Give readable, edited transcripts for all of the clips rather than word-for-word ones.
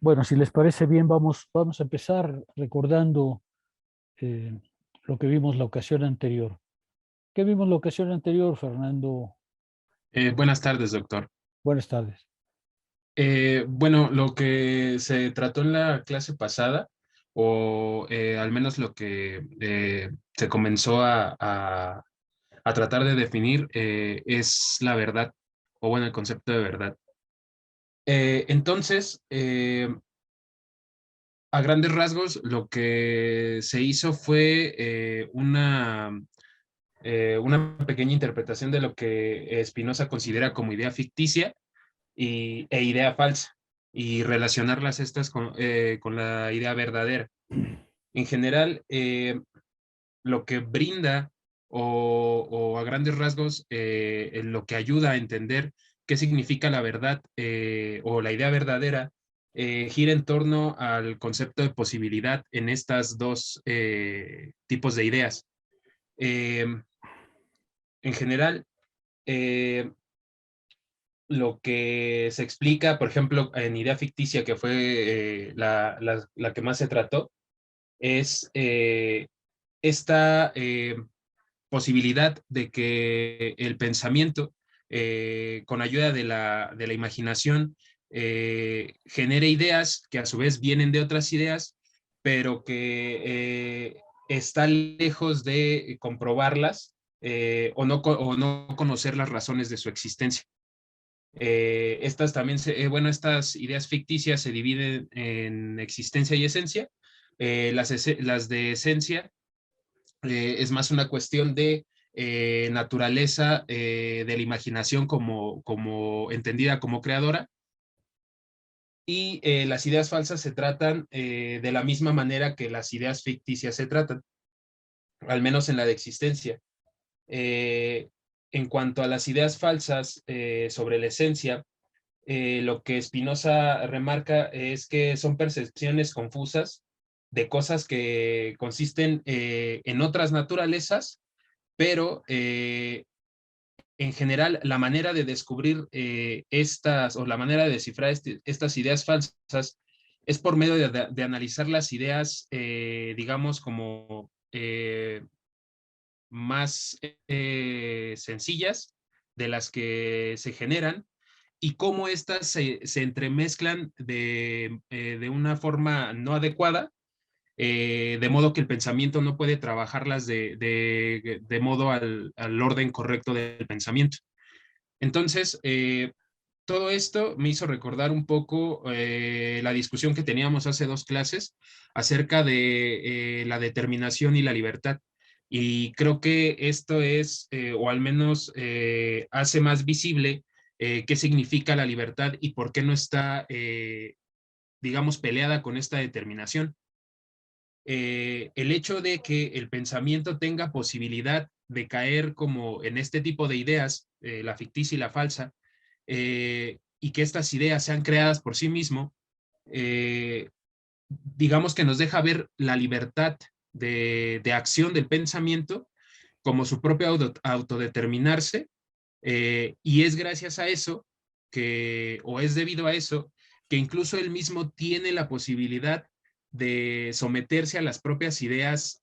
Bueno, si les parece bien, vamos a empezar recordando eh, lo que vimos la ocasión anterior. ¿Qué vimos la ocasión anterior, Fernando? Buenas tardes, doctor. Buenas tardes. Bueno, lo que se trató en la clase pasada, o al menos lo que se comenzó a tratar de definir, es la verdad, o bueno, el concepto de verdad. Entonces, a grandes rasgos, lo que se hizo fue una pequeña interpretación de lo que Spinoza considera como idea ficticia e idea falsa, y relacionarlas estas con la idea verdadera. En general, lo que brinda o a grandes rasgos en lo que ayuda a entender qué significa la verdad o la idea verdadera, gira en torno al concepto de posibilidad en estas dos tipos de ideas. Eh, en general, eh, lo que se explica, por ejemplo, en idea ficticia, que fue la que más se trató, es esta posibilidad de que el pensamiento, con ayuda de la imaginación, genere ideas que a su vez vienen de otras ideas, pero que está lejos de comprobarlas o no conocer las razones de su existencia. Estas también, bueno, estas ideas ficticias se dividen en existencia y esencia. Las de esencia es más una cuestión de naturaleza de la imaginación como entendida como creadora. Y las ideas falsas se tratan de la misma manera que las ideas ficticias se tratan, al menos en la de existencia. Eh, en cuanto a las ideas falsas sobre la esencia, lo que Spinoza remarca es que son percepciones confusas de cosas que consisten en otras naturalezas, pero en general la manera de descubrir estas o la manera de descifrar estas ideas falsas es por medio de analizar las ideas, digamos, como más sencillas de las que se generan y cómo éstas se entremezclan de una forma no adecuada, de modo que el pensamiento no puede trabajarlas de modo al orden correcto del pensamiento. Entonces, todo esto me hizo recordar un poco la discusión que teníamos hace dos clases acerca de la determinación y la libertad. Y creo que esto es, o al menos hace más visible qué significa la libertad y por qué no está, digamos, peleada con esta determinación. El hecho de que el pensamiento tenga posibilidad de caer como en este tipo de ideas, la ficticia y la falsa, y que estas ideas sean creadas por sí mismo, eh, digamos que nos deja ver la libertad de acción del pensamiento como su propio autodeterminarse, y es gracias a eso o es debido a eso, que incluso él mismo tiene la posibilidad de someterse a las propias ideas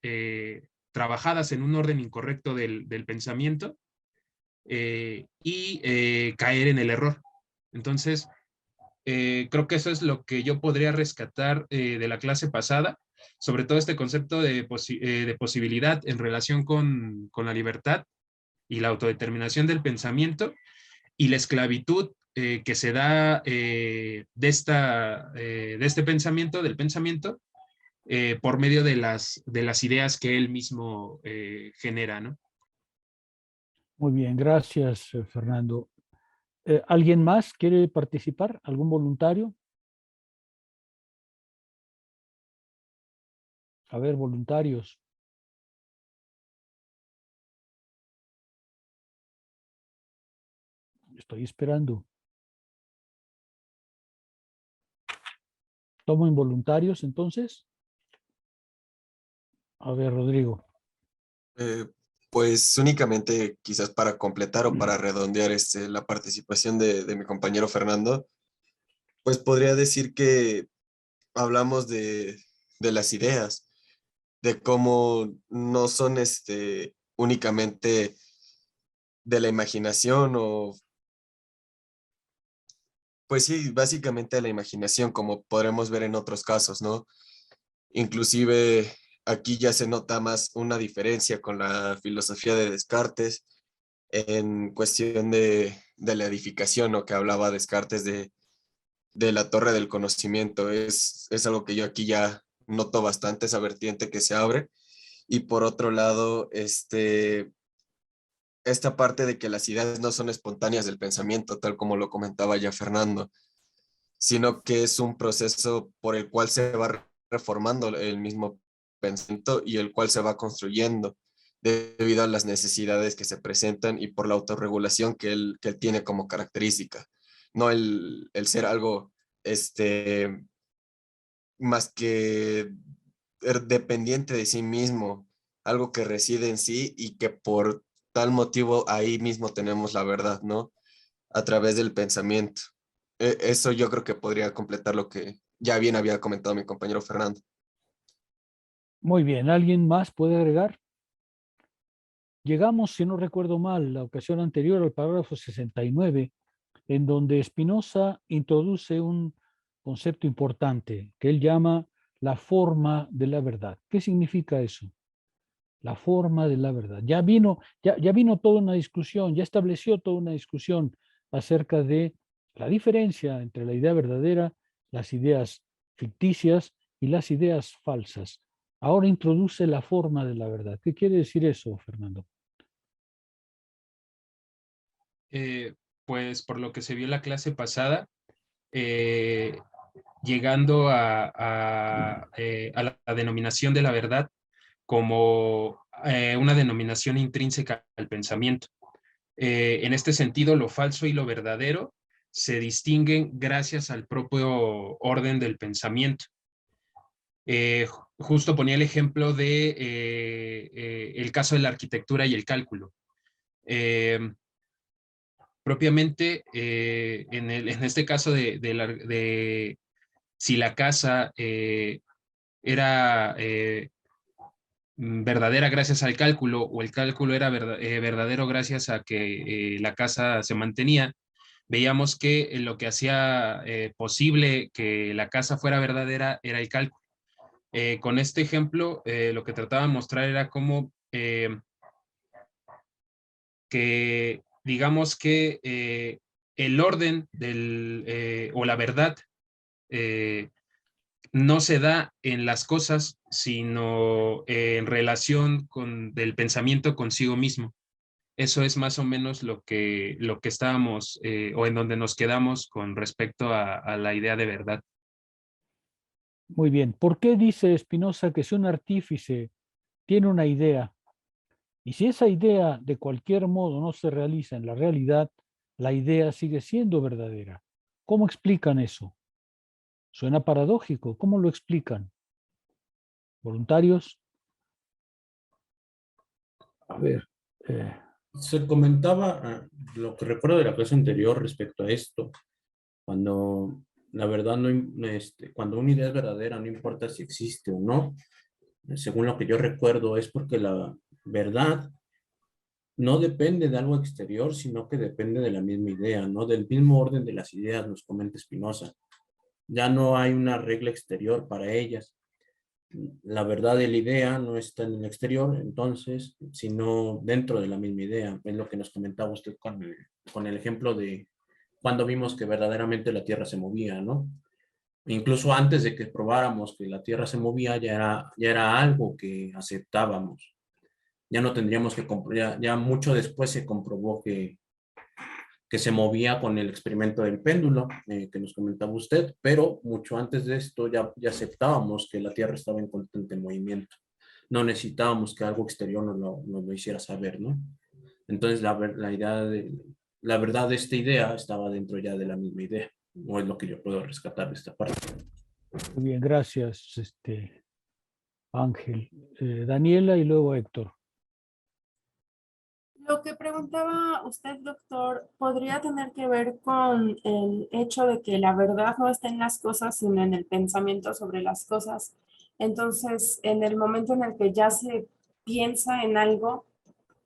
trabajadas en un orden incorrecto del pensamiento y caer en el error. Entonces, creo que eso es lo que yo podría rescatar de la clase pasada, sobre todo este concepto de posibilidad en relación con la libertad y la autodeterminación del pensamiento y la esclavitud que se da de este pensamiento, del pensamiento, por medio de las ideas que él mismo genera, ¿no? Muy bien, gracias, Fernando. ¿Alguien más quiere participar? ¿Algún voluntario? A ver, voluntarios. Estoy esperando. ¿Tomo involuntarios entonces? A ver, Rodrigo. Eh, pues únicamente quizás para completar o para redondear la participación de mi compañero Fernando, pues podría decir que hablamos de las ideas, de cómo no son únicamente de la imaginación o, pues sí, básicamente de la imaginación, como podremos ver en otros casos, ¿no? Inclusive aquí ya se nota más una diferencia con la filosofía de Descartes en cuestión de la edificación, ¿no? Que hablaba Descartes de la torre del conocimiento. Es algo que yo aquí ya noto bastante, esa vertiente que se abre. Y por otro lado, esta parte de que las ideas no son espontáneas del pensamiento, tal como lo comentaba ya Fernando, sino que es un proceso por el cual se va reformando el mismo pensamiento y el cual se va construyendo debido a las necesidades que se presentan y por la autorregulación que él tiene como característica. No el ser algo más que dependiente de sí mismo, algo que reside en sí y que por tal motivo ahí mismo tenemos la verdad, ¿no? A través del pensamiento. Eso yo creo que podría completar lo que ya bien había comentado mi compañero Fernando. Muy bien, ¿alguien más puede agregar? Llegamos, si no recuerdo mal, la ocasión anterior al parágrafo 69, en donde Spinoza introduce un concepto importante que él llama la forma de la verdad. ¿Qué significa eso? La forma de la verdad. Ya vino toda una discusión, ya estableció toda una discusión acerca de la diferencia entre la idea verdadera, las ideas ficticias y las ideas falsas. Ahora introduce la forma de la verdad. ¿Qué quiere decir eso, Fernando? Pues por lo que se vio en la clase pasada, eh, llegando a la denominación de la verdad como una denominación intrínseca al pensamiento. En este sentido, lo falso y lo verdadero se distinguen gracias al propio orden del pensamiento. Justo ponía el ejemplo de el caso de la arquitectura y el cálculo. Propiamente, en este caso de si la casa era verdadera gracias al cálculo o el cálculo era verdadero gracias a que la casa se mantenía, veíamos que lo que hacía posible que la casa fuera verdadera era el cálculo. Con este ejemplo, lo que trataba de mostrar era cómo que digamos que el orden o la verdad eh, no se da en las cosas, sino en relación con del pensamiento consigo mismo. Eso es más o menos lo que estábamos o en donde nos quedamos con respecto a la idea de verdad. Muy bien. ¿Por qué dice Spinoza que si un artífice tiene una idea y si esa idea de cualquier modo no se realiza en la realidad, la idea sigue siendo verdadera? ¿Cómo explican eso? Suena paradójico. ¿Cómo lo explican? ¿Voluntarios? A ver, Eh, se comentaba lo que recuerdo de la clase anterior respecto a esto, cuando la verdad no, cuando una idea es verdadera, no importa si existe o no, según lo que yo recuerdo, es porque la verdad no depende de algo exterior, sino que depende de la misma idea, ¿no? Del mismo orden de las ideas, nos comenta Spinoza. Ya no hay una regla exterior para ellas. La verdad de la idea no está en el exterior, entonces, sino dentro de la misma idea. Es lo que nos comentaba usted con el ejemplo de cuando vimos que verdaderamente la Tierra se movía, ¿no? Incluso antes de que probáramos que la Tierra se movía, ya era algo que aceptábamos. Ya no tendríamos que, ya mucho después se comprobó que se movía con el experimento del péndulo que nos comentaba usted, pero mucho antes de esto ya aceptábamos que la Tierra estaba en constante movimiento. No necesitábamos que algo exterior nos lo hiciera saber, ¿no? Entonces la verdad de esta idea estaba dentro ya de la misma idea, o es lo que yo puedo rescatar de esta parte. muy bien, gracias, Ángel. Daniela y luego Héctor. Lo que preguntaba usted, doctor, podría tener que ver con el hecho de que la verdad no está en las cosas, sino en el pensamiento sobre las cosas. Entonces, en el momento en el que ya se piensa en algo,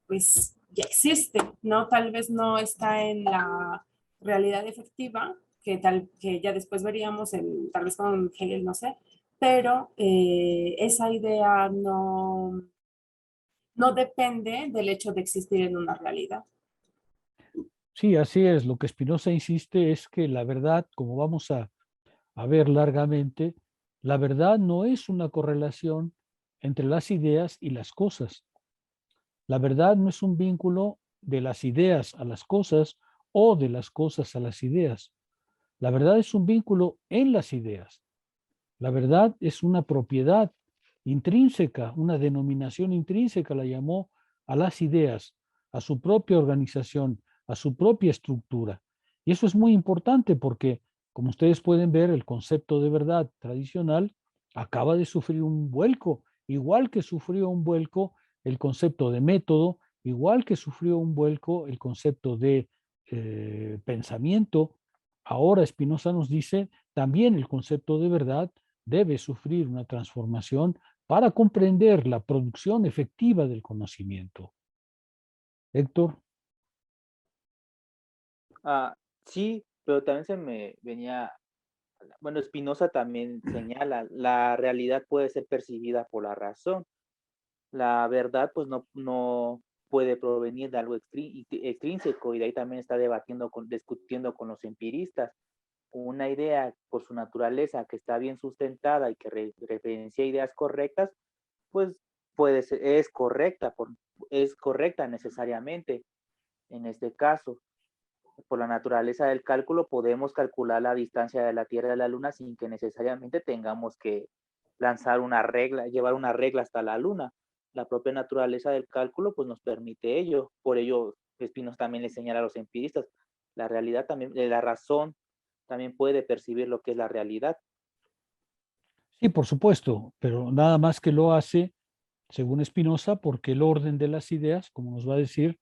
pues ya existe, ¿no? Tal vez no está en la realidad efectiva, que ya después veríamos, tal vez con Hegel, no sé, pero esa idea no depende del hecho de existir en una realidad. Sí, así es. Lo que Spinoza insiste es que la verdad, como vamos a ver largamente, la verdad no es una correlación entre las ideas y las cosas. La verdad no es un vínculo de las ideas a las cosas o de las cosas a las ideas. La verdad es un vínculo en las ideas. La verdad es una propiedad intrínseca, una denominación intrínseca, la llamó a las ideas, a su propia organización, a su propia estructura. Y eso es muy importante porque, como ustedes pueden ver, el concepto de verdad tradicional acaba de sufrir un vuelco, igual que sufrió un vuelco el concepto de método, igual que sufrió un vuelco el concepto de pensamiento. Ahora Spinoza nos dice también el concepto de verdad debe sufrir una transformación para comprender la producción efectiva del conocimiento. Héctor. Sí, pero también se me venía, bueno, Spinoza también señala, la realidad puede ser percibida por la razón. La verdad, pues no puede provenir de algo extrínseco, y de ahí también está discutiendo con los empiristas. Una idea por su naturaleza que está bien sustentada y que referencia ideas correctas, pues es correcta necesariamente. En este caso, por la naturaleza del cálculo, podemos calcular la distancia de la Tierra a la Luna sin que necesariamente tengamos que llevar una regla hasta la Luna. La propia naturaleza del cálculo pues nos permite ello. Por ello, Spinoza también le señala a los empiristas, la realidad también, la razón también puede percibir lo que es la realidad. Sí, por supuesto, pero nada más que lo hace, según Spinoza, porque el orden de las ideas, como nos va a decir,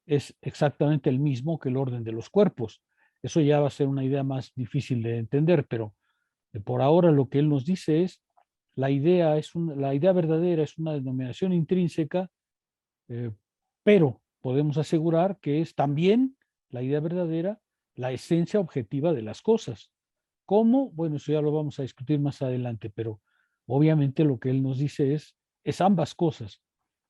es exactamente el mismo que el orden de los cuerpos. Eso ya va a ser una idea más difícil de entender, pero por ahora lo que él nos dice es la idea verdadera es una denominación intrínseca, pero podemos asegurar que es también la idea verdadera la esencia objetiva de las cosas. ¿Cómo? Bueno, eso ya lo vamos a discutir más adelante, pero obviamente lo que él nos dice es ambas cosas.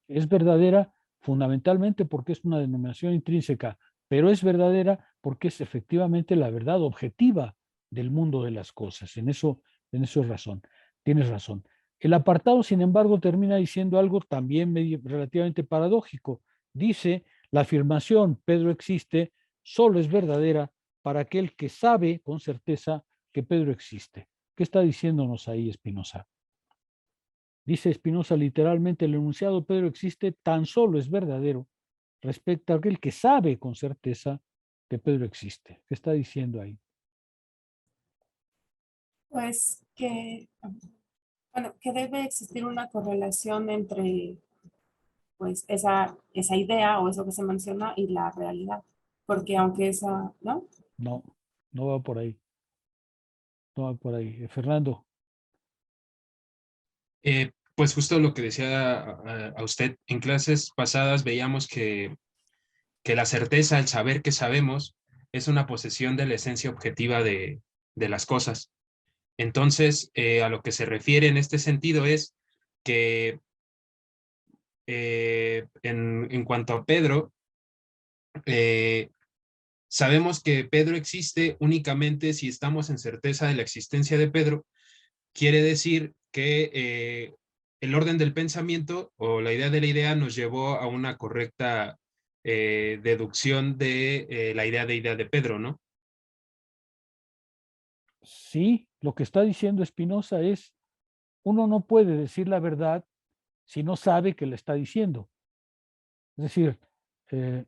Es verdadera fundamentalmente porque es una denominación intrínseca, pero es verdadera porque es efectivamente la verdad objetiva del mundo de las cosas. En eso es razón. Tienes razón. El apartado, sin embargo, termina diciendo algo también relativamente paradójico. Dice, la afirmación Pedro existe solo es verdadera para aquel que sabe con certeza que Pedro existe. ¿Qué está diciéndonos ahí Spinoza? Dice Spinoza literalmente, el enunciado Pedro existe tan solo es verdadero respecto a aquel que sabe con certeza que Pedro existe. ¿Qué está diciendo ahí? Pues que debe existir una correlación entre pues esa idea o eso que se menciona y la realidad. Porque aunque ¿no? No, no va por ahí. No va por ahí. Fernando. Pues justo lo que decía a usted, en clases pasadas veíamos que la certeza, el saber que sabemos, es una posesión de la esencia objetiva de las cosas. Entonces, a lo que se refiere en este sentido es que en cuanto a Pedro, sabemos que Pedro existe únicamente si estamos en certeza de la existencia de Pedro. Quiere decir que el orden del pensamiento o la idea de la idea nos llevó a una correcta deducción de la idea de Pedro, ¿no? Sí, lo que está diciendo Spinoza es, uno no puede decir la verdad si no sabe que la está diciendo. Es decir, eh,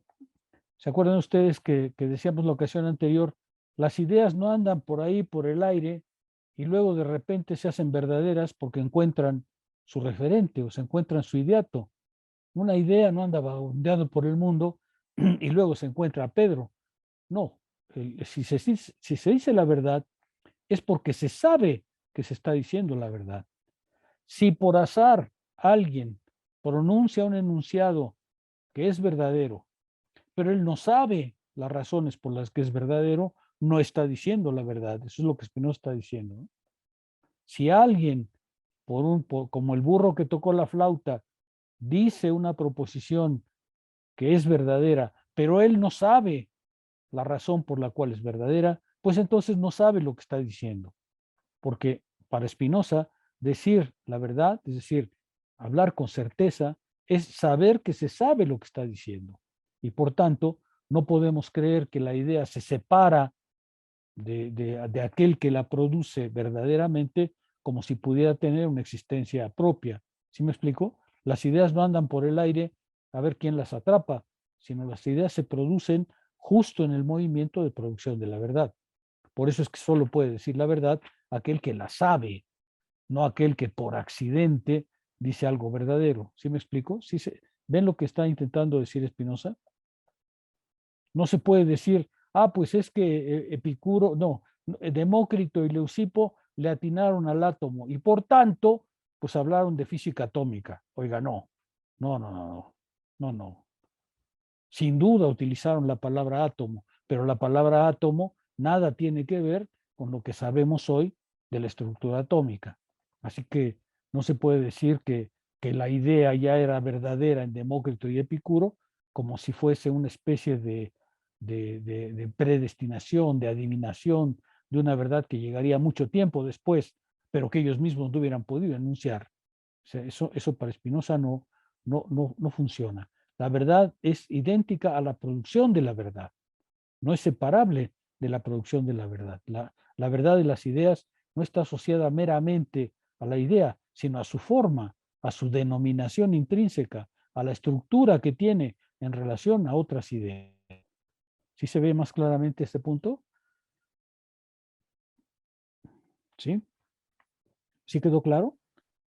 ¿se acuerdan ustedes que decíamos la ocasión anterior? Las ideas no andan por ahí, por el aire, y luego de repente se hacen verdaderas porque encuentran su referente o se encuentran su ideato. Una idea no anda vagabundeando por el mundo y luego se encuentra a Pedro. No, si se dice la verdad es porque se sabe que se está diciendo la verdad. Si por azar alguien pronuncia un enunciado que es verdadero, pero él no sabe las razones por las que es verdadero, no está diciendo la verdad. Eso es lo que Spinoza está diciendo, ¿no? Si alguien, como el burro que tocó la flauta, dice una proposición que es verdadera, pero él no sabe la razón por la cual es verdadera, pues entonces no sabe lo que está diciendo. Porque para Spinoza, decir la verdad, es decir, hablar con certeza, es saber que se sabe lo que está diciendo. Y por tanto, no podemos creer que la idea se separa de aquel que la produce verdaderamente como si pudiera tener una existencia propia. ¿Sí me explico? Las ideas no andan por el aire a ver quién las atrapa, sino las ideas se producen justo en el movimiento de producción de la verdad. Por eso es que solo puede decir la verdad aquel que la sabe, no aquel que por accidente dice algo verdadero. ¿Sí me explico? ¿Sí ¿Ven lo que está intentando decir Spinoza? No se puede decir, pues es que Epicuro, no, Demócrito y Leucipo le atinaron al átomo y por tanto, pues hablaron de física atómica. Oiga, no, no, no, no, no, no. Sin duda utilizaron la palabra átomo, pero la palabra átomo nada tiene que ver con lo que sabemos hoy de la estructura atómica. Así que no se puede decir que la idea ya era verdadera en Demócrito y Epicuro como si fuese una especie de predestinación, de adivinación, de una verdad que llegaría mucho tiempo después, pero que ellos mismos no hubieran podido enunciar. O sea, eso para Spinoza no funciona. La verdad es idéntica a la producción de la verdad, no es separable de la producción de la verdad. La verdad de las ideas no está asociada meramente a la idea, sino a su forma, a su denominación intrínseca, a la estructura que tiene en relación a otras ideas. ¿Sí se ve más claramente este punto? ¿Sí? ¿Sí quedó claro?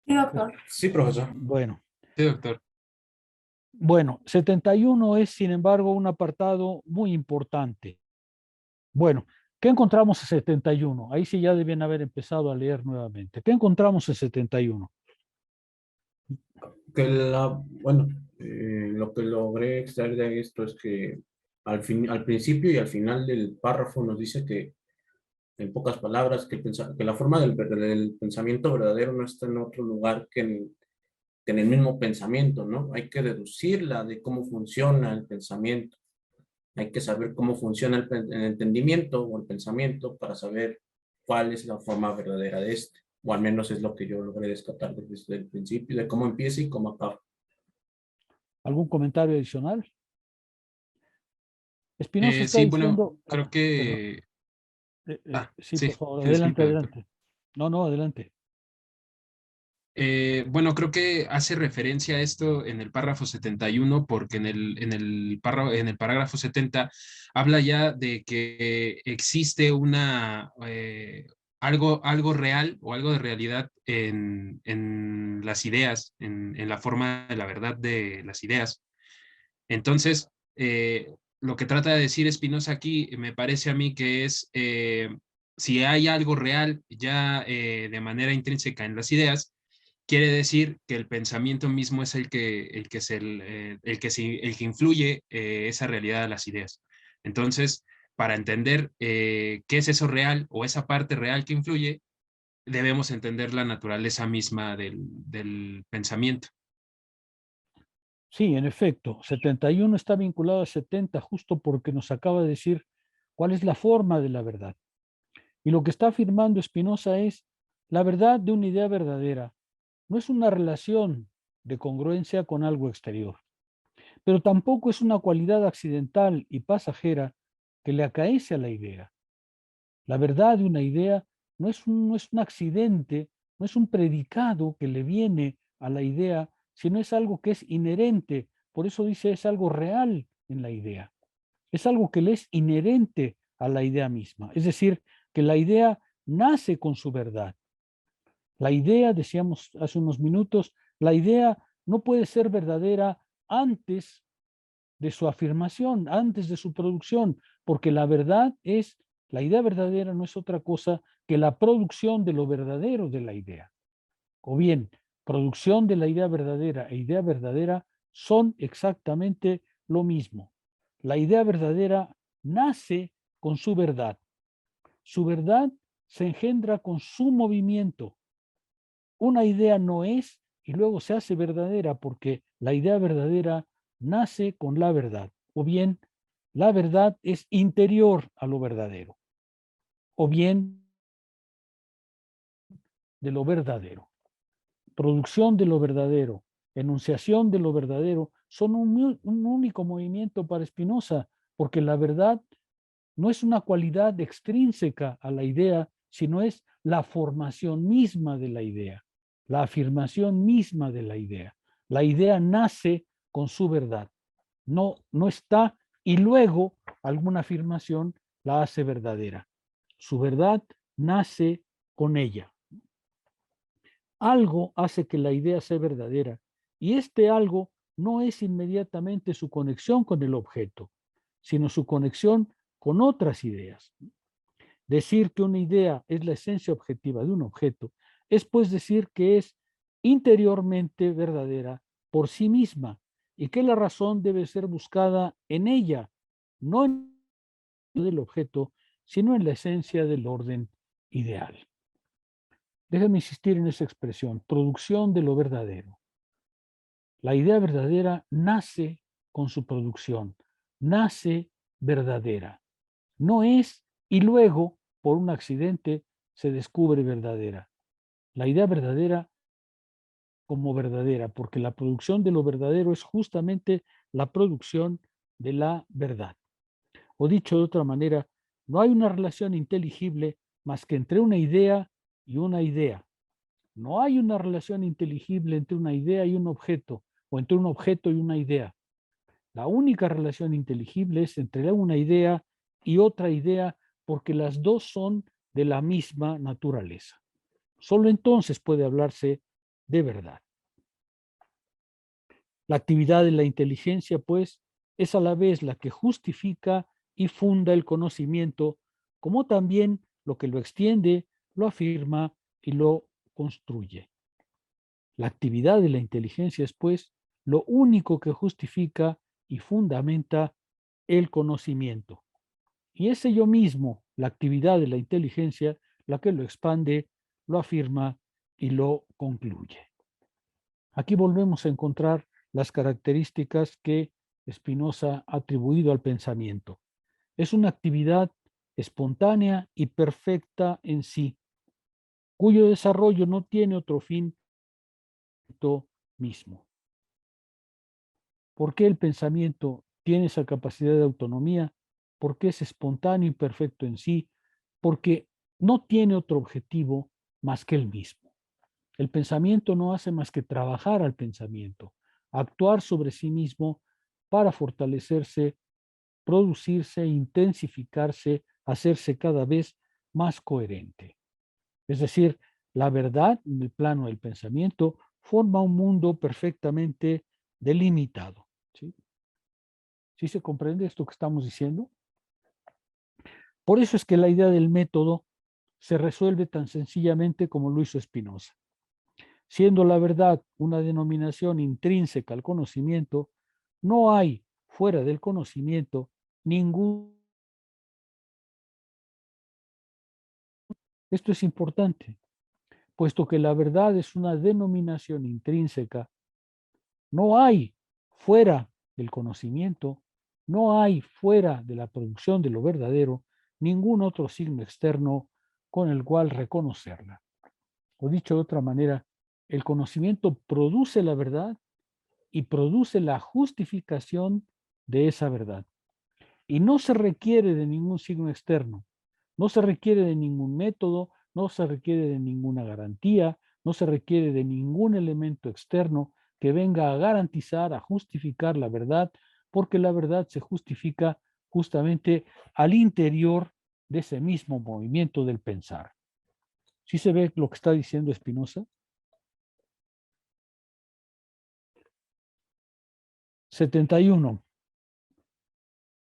Sí, doctor. Sí, profesor. Bueno. Sí, doctor. Bueno, 71 es, sin embargo, un apartado muy importante. Bueno, ¿qué encontramos en 71? Ahí sí ya deben haber empezado a leer nuevamente. ¿Qué encontramos en 71? Bueno, lo que logré extraer de esto es que al principio y al final del párrafo nos dice que, en pocas palabras, que la forma del pensamiento verdadero no está en otro lugar que en el mismo pensamiento, ¿no? Hay que deducirla de cómo funciona el pensamiento. Hay que saber cómo funciona el entendimiento o el pensamiento para saber cuál es la forma verdadera de este. O al menos es lo que yo logré descartar desde el principio, de cómo empieza y cómo acaba. ¿Algún comentario adicional? Spinoza está Sí, bueno, diciendo, creo perdón, que... sí, sí, por favor, adelante, disculpe, doctor. adelante. No, adelante. Bueno, creo que hace referencia a esto en el párrafo 71 porque en el parágrafo 70 habla ya de que existe algo real o algo de realidad en las ideas, en la forma de la verdad de las ideas. Entonces, lo que trata de decir Spinoza aquí me parece a mí que es, si hay algo real ya de manera intrínseca en las ideas, quiere decir que el pensamiento mismo es el que influye esa realidad a las ideas. Entonces, para entender qué es eso real o esa parte real que influye, debemos entender la naturaleza misma del pensamiento. Sí, en efecto, 71 está vinculado a 70 justo porque nos acaba de decir cuál es la forma de la verdad. Y lo que está afirmando Spinoza es la verdad de una idea verdadera. No es una relación de congruencia con algo exterior, pero tampoco es una cualidad accidental y pasajera que le acaece a la idea. La verdad de una idea no es un accidente, no es un predicado que le viene a la idea, sino es algo que es inherente. Por eso dice es algo real en la idea. Es algo que le es inherente a la idea misma. Es decir, que la idea nace con su verdad. La idea, decíamos hace unos minutos, la idea no puede ser verdadera antes de su afirmación, antes de su producción, porque la verdad es, la idea verdadera no es otra cosa que la producción de lo verdadero de la idea. O bien, producción de la idea verdadera e idea verdadera son exactamente lo mismo. La idea verdadera nace con su verdad. Su verdad se engendra con su movimiento. Una idea no es y luego se hace verdadera porque la idea verdadera nace con la verdad. O bien, la verdad es interior a lo verdadero. O bien, de lo verdadero. Producción de lo verdadero, enunciación de lo verdadero, son un único movimiento para Spinoza, porque la verdad no es una cualidad extrínseca a la idea, sino es la formación misma de la idea, la afirmación misma de la idea. La idea nace con su verdad, no está y luego alguna afirmación la hace verdadera. Su verdad nace con ella. Algo hace que la idea sea verdadera y este algo no es inmediatamente su conexión con el objeto, sino su conexión con otras ideas. Decir que una idea es la esencia objetiva de un objeto es pues decir que es interiormente verdadera por sí misma y que la razón debe ser buscada en ella, no en el objeto, sino en la esencia del orden ideal. Déjame insistir en esa expresión, producción de lo verdadero. La idea verdadera nace con su producción, nace verdadera. No es y luego, por un accidente, se descubre verdadera. La idea verdadera como verdadera, porque la producción de lo verdadero es justamente la producción de la verdad. O dicho de otra manera, no hay una relación inteligible más que entre una idea y una idea. No hay una relación inteligible entre una idea y un objeto, o entre un objeto y una idea. La única relación inteligible es entre una idea y otra idea, porque las dos son de la misma naturaleza. Solo entonces puede hablarse de verdad. La actividad de la inteligencia, pues, es a la vez la que justifica y funda el conocimiento, como también lo que lo extiende, lo afirma y lo construye. La actividad de la inteligencia es, pues, lo único que justifica y fundamenta el conocimiento. Y es ello mismo, la actividad de la inteligencia, la que lo expande, lo afirma y lo concluye. Aquí volvemos a encontrar las características que Spinoza ha atribuido al pensamiento. Es una actividad espontánea y perfecta en sí, cuyo desarrollo no tiene otro fin mismo. ¿Por qué el pensamiento tiene esa capacidad de autonomía? Porque es espontáneo y perfecto en sí, porque no tiene otro objetivo más que el mismo. El pensamiento no hace más que trabajar al pensamiento, actuar sobre sí mismo para fortalecerse, producirse, intensificarse, hacerse cada vez más coherente. Es decir, la verdad en el plano del pensamiento forma un mundo perfectamente delimitado. ¿Sí? ¿Sí se comprende esto que estamos diciendo? Por eso es que la idea del método se resuelve tan sencillamente como lo hizo Spinoza. Siendo la verdad una denominación intrínseca al conocimiento, no hay fuera del conocimiento ningún... Esto es importante, puesto que la verdad es una denominación intrínseca. No hay fuera del conocimiento, no hay fuera de la producción de lo verdadero ningún otro signo externo con el cual reconocerla. O dicho de otra manera, el conocimiento produce la verdad y produce la justificación de esa verdad. Y no se requiere de ningún signo externo, no se requiere de ningún método, no se requiere de ninguna garantía, no se requiere de ningún elemento externo que venga a garantizar, a justificar la verdad, porque la verdad se justifica justamente al interior de ese mismo movimiento del pensar. ¿Sí se ve lo que está diciendo Spinoza? 71.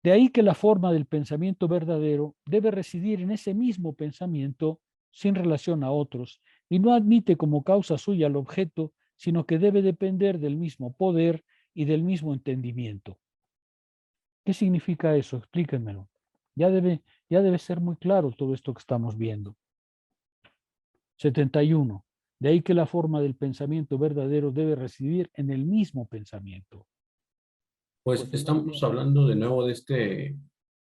De ahí que la forma del pensamiento verdadero debe residir en ese mismo pensamiento sin relación a otros y no admite como causa suya al objeto, sino que debe depender del mismo poder y del mismo entendimiento. ¿Qué significa eso? Explíquenmelo. Ya debe ser muy claro todo esto que estamos viendo. 71. De ahí que la forma del pensamiento verdadero debe residir en el mismo pensamiento. Pues estamos hablando de nuevo de este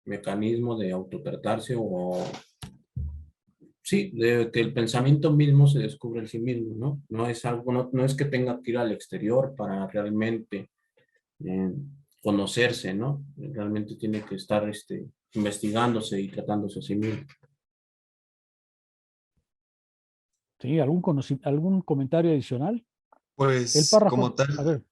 mecanismo de autotratarse o, sí, de que el pensamiento mismo se descubre en sí mismo, ¿no? No es algo, no es que tenga que ir al exterior para realmente eh, conocerse, ¿no? Realmente tiene que estar investigándose y tratándose a sí mismo. ¿Sí? ¿Algún comentario adicional? El Pues como párrafo, tal, a ver,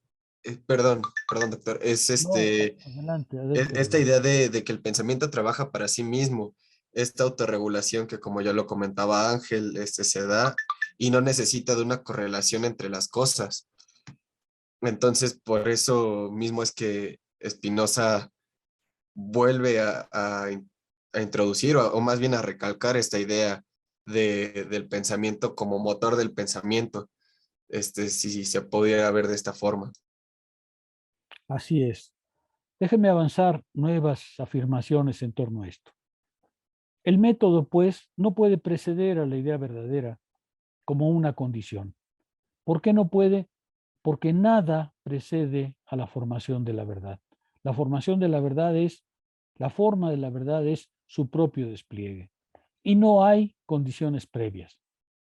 perdón, doctor, es no, adelante, esta adéntrelo. idea de que el pensamiento trabaja para sí mismo, esta autorregulación que como ya lo comentaba Ángel, se da y no necesita de una correlación entre las cosas. Entonces, por eso mismo es que Spinoza vuelve a introducir o más bien a recalcar esta idea del pensamiento como motor del pensamiento, si se pudiera ver de esta forma. Así es. Déjenme avanzar nuevas afirmaciones en torno a esto. El método, pues, no puede preceder a la idea verdadera como una condición. ¿Por qué no puede? Porque nada precede a la formación de la verdad. La formación de la verdad la forma de la verdad es su propio despliegue. Y no hay condiciones previas.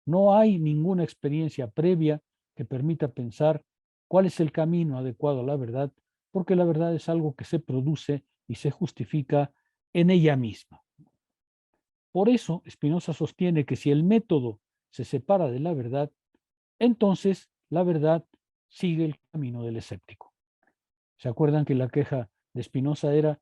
No hay ninguna experiencia previa que permita pensar cuál es el camino adecuado a la verdad, porque la verdad es algo que se produce y se justifica en ella misma. Por eso, Spinoza sostiene que si el método se separa de la verdad, entonces la verdad sigue el camino del escéptico. ¿Se acuerdan que la queja de Spinoza era,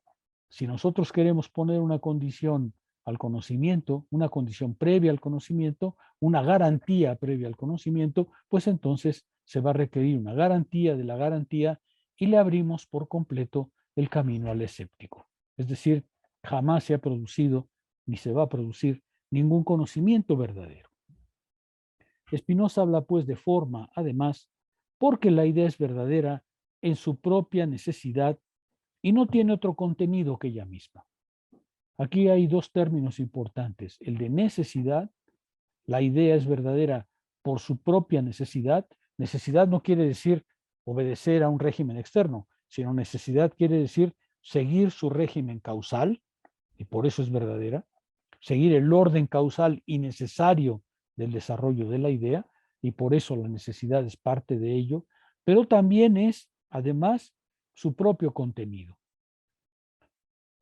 si nosotros queremos poner una condición al conocimiento, una condición previa al conocimiento, una garantía previa al conocimiento, pues entonces se va a requerir una garantía de la garantía y le abrimos por completo el camino al escéptico? Es decir, jamás se ha producido ni se va a producir ningún conocimiento verdadero. Spinoza habla pues de forma, además, porque la idea es verdadera en su propia necesidad y no tiene otro contenido que ella misma. Aquí hay dos términos importantes, el de necesidad. La idea es verdadera por su propia necesidad. Necesidad no quiere decir obedecer a un régimen externo, sino necesidad quiere decir seguir su régimen causal, y por eso es verdadera, seguir el orden causal y necesario del desarrollo de la idea, y por eso la necesidad es parte de ello, pero también es, además, su propio contenido.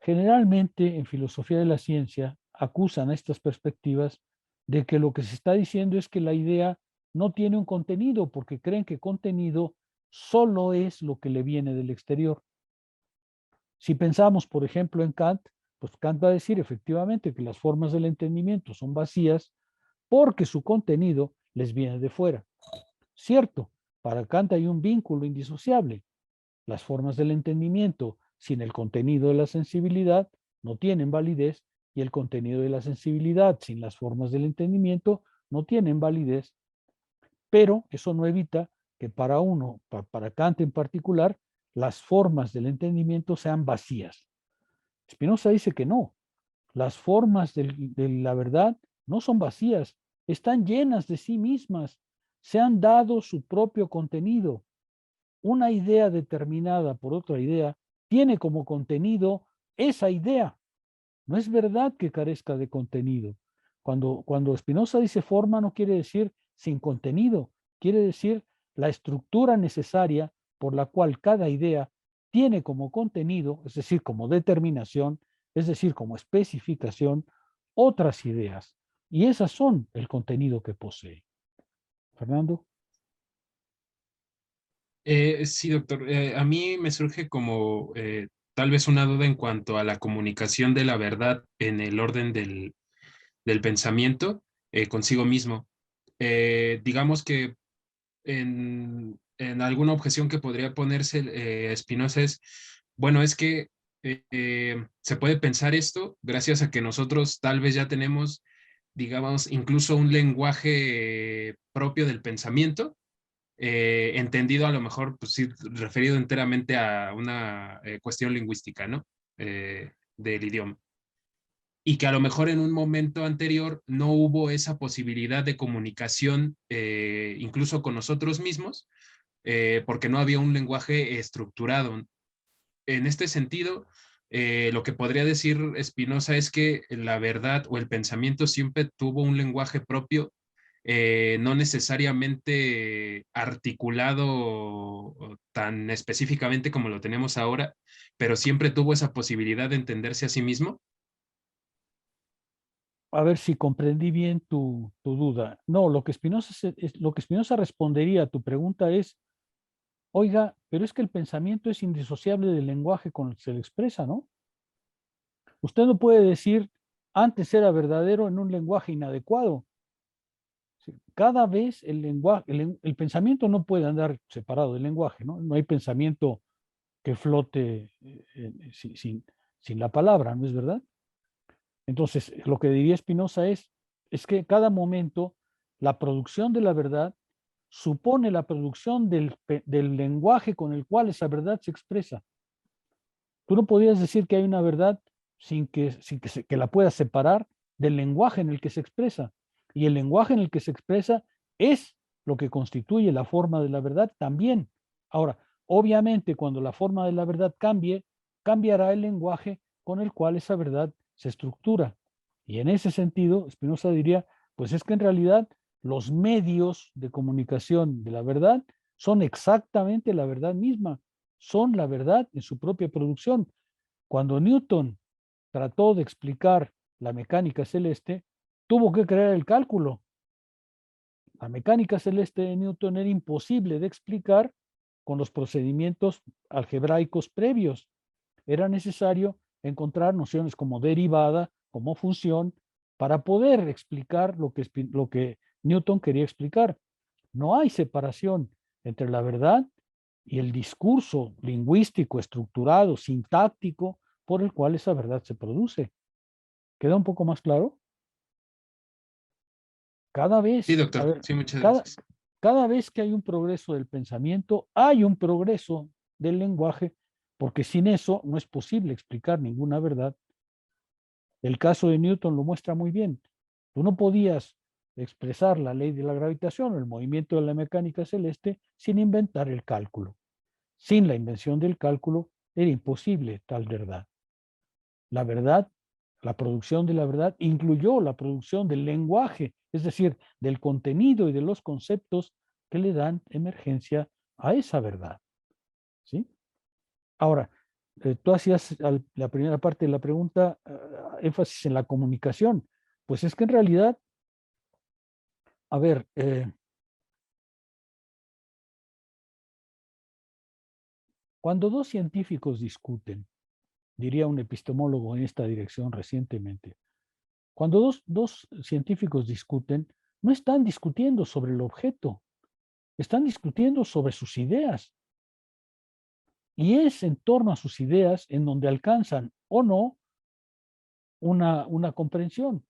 Generalmente, en filosofía de la ciencia, acusan a estas perspectivas de que lo que se está diciendo es que la idea no tiene un contenido, porque creen que contenido solo es lo que le viene del exterior. Si pensamos, por ejemplo, en Kant, pues Kant va a decir efectivamente que las formas del entendimiento son vacías porque su contenido les viene de fuera. Cierto, para Kant hay un vínculo indisociable. Las formas del entendimiento sin el contenido de la sensibilidad no tienen validez y el contenido de la sensibilidad sin las formas del entendimiento no tienen validez. Pero eso no evita que para Kant en particular, las formas del entendimiento sean vacías. Spinoza dice que no. Las formas de la verdad no son vacías, están llenas de sí mismas, se han dado su propio contenido. Una idea determinada por otra idea tiene como contenido esa idea. No es verdad que carezca de contenido. Cuando Spinoza dice forma, no quiere decir sin contenido, quiere decir la estructura necesaria por la cual cada idea tiene como contenido, es decir, como determinación, es decir, como especificación, otras ideas. Y esas son el contenido que posee. Fernando. Sí, doctor. A mí me surge como tal vez una duda en cuanto a la comunicación de la verdad en el orden del pensamiento consigo mismo. Digamos que en alguna objeción que podría ponerse Spinoza es, bueno, es que se puede pensar esto gracias a que nosotros tal vez ya tenemos, digamos, incluso un lenguaje propio del pensamiento, entendido a lo mejor, pues sí, referido enteramente a una cuestión lingüística, ¿no? Del idioma. Y que a lo mejor en un momento anterior no hubo esa posibilidad de comunicación, incluso con nosotros mismos, porque no había un lenguaje estructurado. En este sentido, lo que podría decir Spinoza es que la verdad o el pensamiento siempre tuvo un lenguaje propio, no necesariamente articulado tan específicamente como lo tenemos ahora, pero siempre tuvo esa posibilidad de entenderse a sí mismo. A ver si comprendí bien tu duda. No, lo que lo que Spinoza respondería a tu pregunta es, oiga, pero es que el pensamiento es indisociable del lenguaje con el que se le expresa, ¿no? Usted no puede decir, antes era verdadero en un lenguaje inadecuado. Cada vez el lenguaje, el pensamiento no puede andar separado del lenguaje, ¿no? No hay pensamiento que flote sin la palabra, ¿no es verdad? Entonces, lo que diría Spinoza es que cada momento la producción de la verdad supone la producción del lenguaje con el cual esa verdad se expresa. Tú no podrías decir que hay una verdad que la puedas separar del lenguaje en el que se expresa. Y el lenguaje en el que se expresa es lo que constituye la forma de la verdad también. Ahora, obviamente, cuando la forma de la verdad cambie, cambiará el lenguaje con el cual esa verdad se estructura. Y en ese sentido, Spinoza diría, pues es que en realidad los medios de comunicación de la verdad son exactamente la verdad misma, son la verdad en su propia producción. Cuando Newton trató de explicar la mecánica celeste, tuvo que crear el cálculo. La mecánica celeste de Newton era imposible de explicar con los procedimientos algebraicos previos. Era necesario encontrar nociones como derivada, como función, para poder explicar lo que Newton quería explicar. No hay separación entre la verdad y el discurso lingüístico, estructurado, sintáctico, por el cual esa verdad se produce. ¿Queda un poco más claro? Cada Sí, vez, a doctor. ver, Sí, muchas cada, gracias. cada vez que hay un progreso del pensamiento, hay un progreso del lenguaje, porque sin eso no es posible explicar ninguna verdad. El caso de Newton lo muestra muy bien. Tú no podías expresar la ley de la gravitación o el movimiento de la mecánica celeste sin inventar el cálculo. Sin la invención del cálculo era imposible tal verdad. La verdad, la producción de la verdad incluyó la producción del lenguaje, es decir, del contenido y de los conceptos que le dan emergencia a esa verdad. ¿Sí? Ahora, tú hacías la primera parte de la pregunta énfasis en la comunicación. Pues es que en realidad, a ver, cuando dos científicos discuten, diría un epistemólogo en esta dirección recientemente, cuando dos científicos discuten, no están discutiendo sobre el objeto, están discutiendo sobre sus ideas. Y es en torno a sus ideas en donde alcanzan o no una comprensión.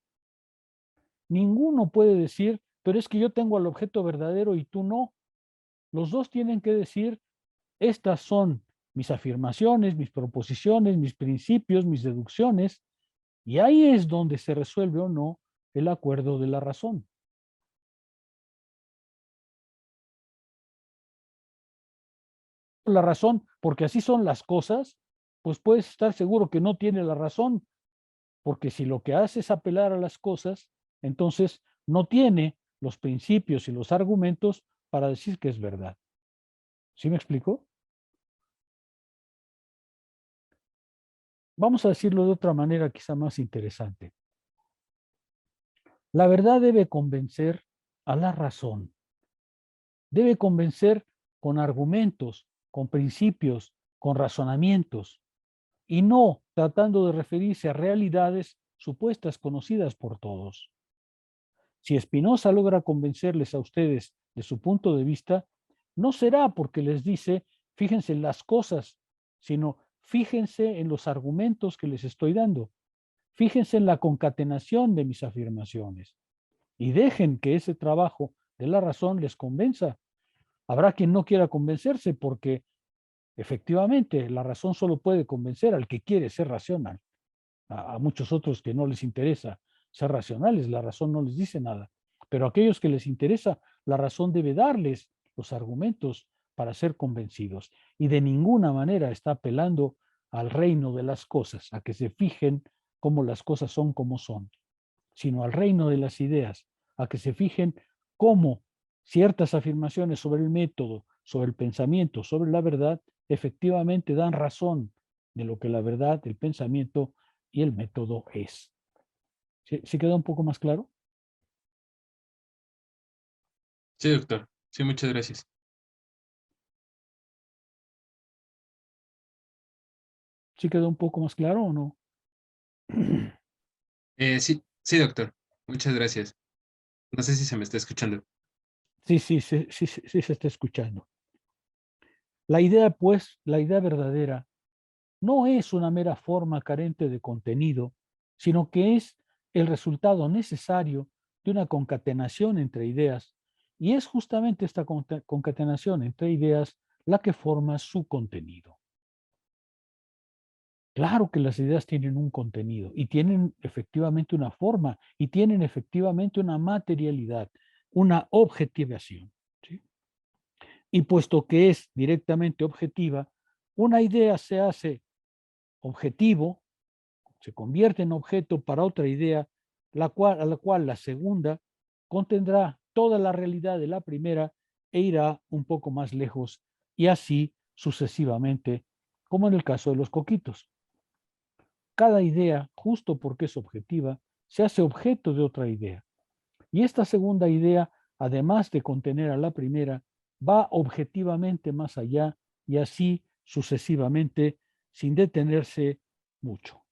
Ninguno puede decir, pero es que yo tengo el objeto verdadero y tú no. Los dos tienen que decir, estas son mis afirmaciones, mis proposiciones, mis principios, mis deducciones, y ahí es donde se resuelve o no el acuerdo de la razón. La razón, porque así son las cosas, pues puedes estar seguro que no tiene la razón, porque si lo que hace es apelar a las cosas, entonces no tiene los principios y los argumentos para decir que es verdad. ¿Sí me explico? Vamos a decirlo de otra manera quizá más interesante. La verdad debe convencer a la razón. Debe convencer con argumentos, con principios, con razonamientos, y no tratando de referirse a realidades supuestas conocidas por todos. Si Spinoza logra convencerles a ustedes de su punto de vista, no será porque les dice, fíjense las cosas, sino fíjense en los argumentos que les estoy dando. Fíjense en la concatenación de mis afirmaciones y dejen que ese trabajo de la razón les convenza. Habrá quien no quiera convencerse porque efectivamente la razón solo puede convencer al que quiere ser racional. A muchos otros que no les interesa ser racionales, la razón no les dice nada. Pero a aquellos que les interesa, la razón debe darles los argumentos para ser convencidos. Y de ninguna manera está apelando al reino de las cosas, a que se fijen cómo las cosas son como son, sino al reino de las ideas, a que se fijen cómo ciertas afirmaciones sobre el método, sobre el pensamiento, sobre la verdad, efectivamente dan razón de lo que la verdad, el pensamiento y el método es. ¿Sí queda un poco más claro? Sí, doctor. Sí, muchas gracias. ¿Sí quedó un poco más claro o no? Sí, sí, doctor. Muchas gracias. No sé si se me está escuchando. Sí, sí se está escuchando. La idea, pues, la idea verdadera, no es una mera forma carente de contenido, sino que es el resultado necesario de una concatenación entre ideas, y es justamente esta concatenación entre ideas la que forma su contenido. Claro que las ideas tienen un contenido y tienen efectivamente una forma y tienen efectivamente una materialidad, una objetivación, ¿sí? Y puesto que es directamente objetiva, una idea se hace objetivo, se convierte en objeto para otra idea, a la cual la segunda contendrá toda la realidad de la primera e irá un poco más lejos y así sucesivamente, como en el caso de los coquitos. Cada idea, justo porque es objetiva, se hace objeto de otra idea. Y esta segunda idea, además de contener a la primera, va objetivamente más allá y así sucesivamente, sin detenerse mucho.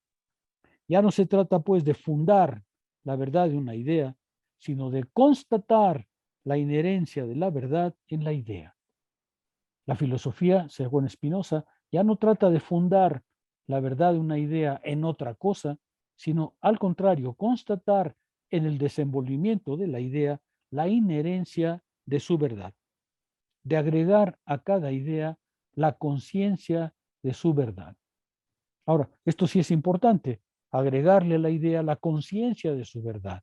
Ya no se trata pues de fundar la verdad de una idea, sino de constatar la inherencia de la verdad en la idea. La filosofía, según Spinoza, ya no trata de fundar la verdad de una idea en otra cosa, sino al contrario, constatar en el desenvolvimiento de la idea la inherencia de su verdad, de agregar a cada idea la conciencia de su verdad. Ahora, esto sí es importante, agregarle a la idea la conciencia de su verdad,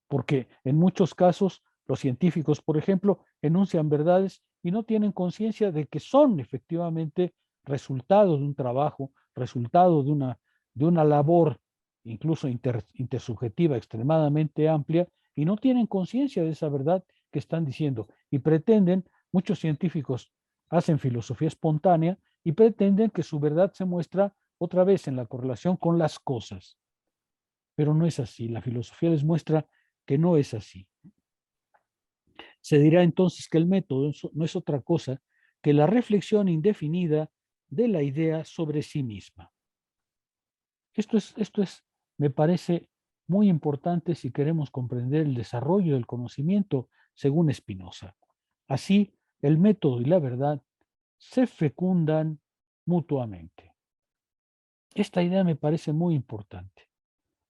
porque en muchos casos los científicos, por ejemplo, enuncian verdades y no tienen conciencia de que son efectivamente resultado de un trabajo, resultado de una labor incluso intersubjetiva extremadamente amplia y no tienen conciencia de esa verdad que están diciendo y pretenden, muchos científicos hacen filosofía espontánea y pretenden que su verdad se muestra otra vez en la correlación con las cosas. Pero no es así, la filosofía les muestra que no es así. Se dirá entonces que el método no es otra cosa que la reflexión indefinida de la idea sobre sí misma. Esto es, me parece, muy importante si queremos comprender el desarrollo del conocimiento según Spinoza. Así, el método y la verdad se fecundan mutuamente. Esta idea me parece muy importante.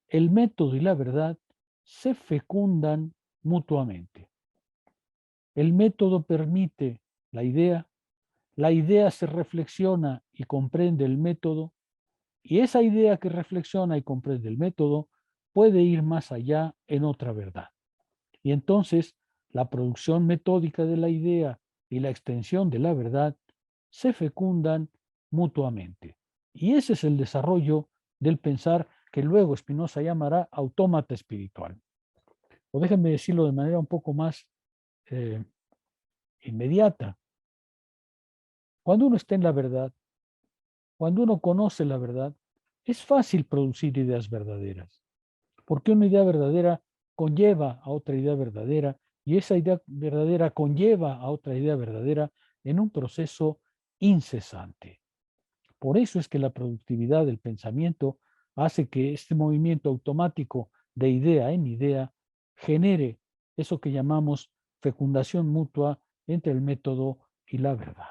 El método y la verdad se fecundan mutuamente. El método permite la idea se reflexiona y comprende el método, y esa idea que reflexiona y comprende el método puede ir más allá en otra verdad. Y entonces la producción metódica de la idea y la extensión de la verdad se fecundan mutuamente. Y ese es el desarrollo del pensar que luego Spinoza llamará autómata espiritual. O déjenme decirlo de manera un poco más eh, inmediata. Cuando uno está en la verdad, cuando uno conoce la verdad, es fácil producir ideas verdaderas, porque una idea verdadera conlleva a otra idea verdadera y esa idea verdadera conlleva a otra idea verdadera en un proceso incesante. Por eso es que la productividad del pensamiento hace que este movimiento automático de idea en idea genere eso que llamamos fecundación mutua entre el método y la verdad.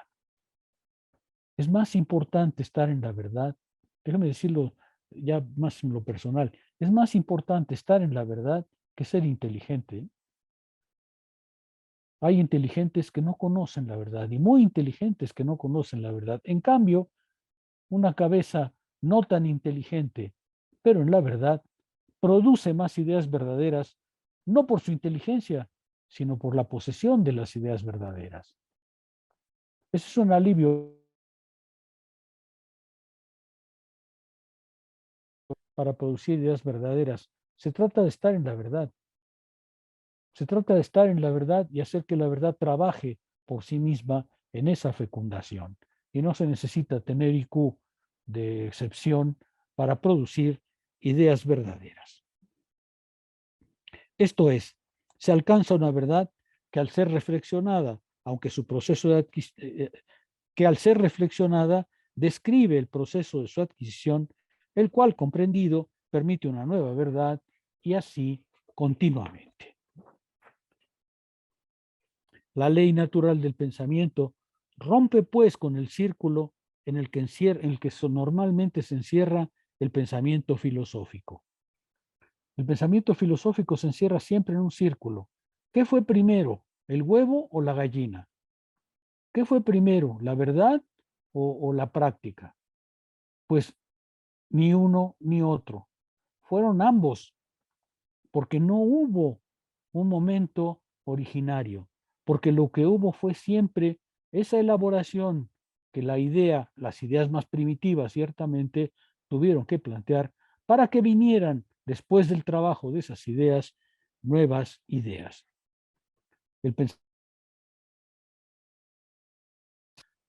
Es más importante estar en la verdad, déjame decirlo ya más en lo personal, es más importante estar en la verdad que ser inteligente. Hay inteligentes que no conocen la verdad y muy inteligentes que no conocen la verdad. En cambio, una cabeza no tan inteligente, pero en la verdad, produce más ideas verdaderas, no por su inteligencia, sino por la posesión de las ideas verdaderas. Ese es un alivio para producir ideas verdaderas. Se trata de estar en la verdad. Se trata de estar en la verdad y hacer que la verdad trabaje por sí misma en esa fecundación. Y no se necesita tener IQ de excepción para producir ideas verdaderas. Esto es, se alcanza una verdad que al ser reflexionada, aunque su proceso de que al ser reflexionada describe el proceso de su adquisición, el cual comprendido permite una nueva verdad y así continuamente. La ley natural del pensamiento rompe pues con el círculo en el que, normalmente se encierra el pensamiento filosófico. El pensamiento filosófico se encierra siempre en un círculo. ¿Qué fue primero, el huevo o la gallina? ¿Qué fue primero, la verdad o la práctica? Pues ni uno ni otro. Fueron ambos, porque no hubo un momento originario, porque lo que hubo fue siempre esa elaboración que las ideas más primitivas ciertamente tuvieron que plantear para que vinieran después del trabajo de esas ideas, nuevas ideas.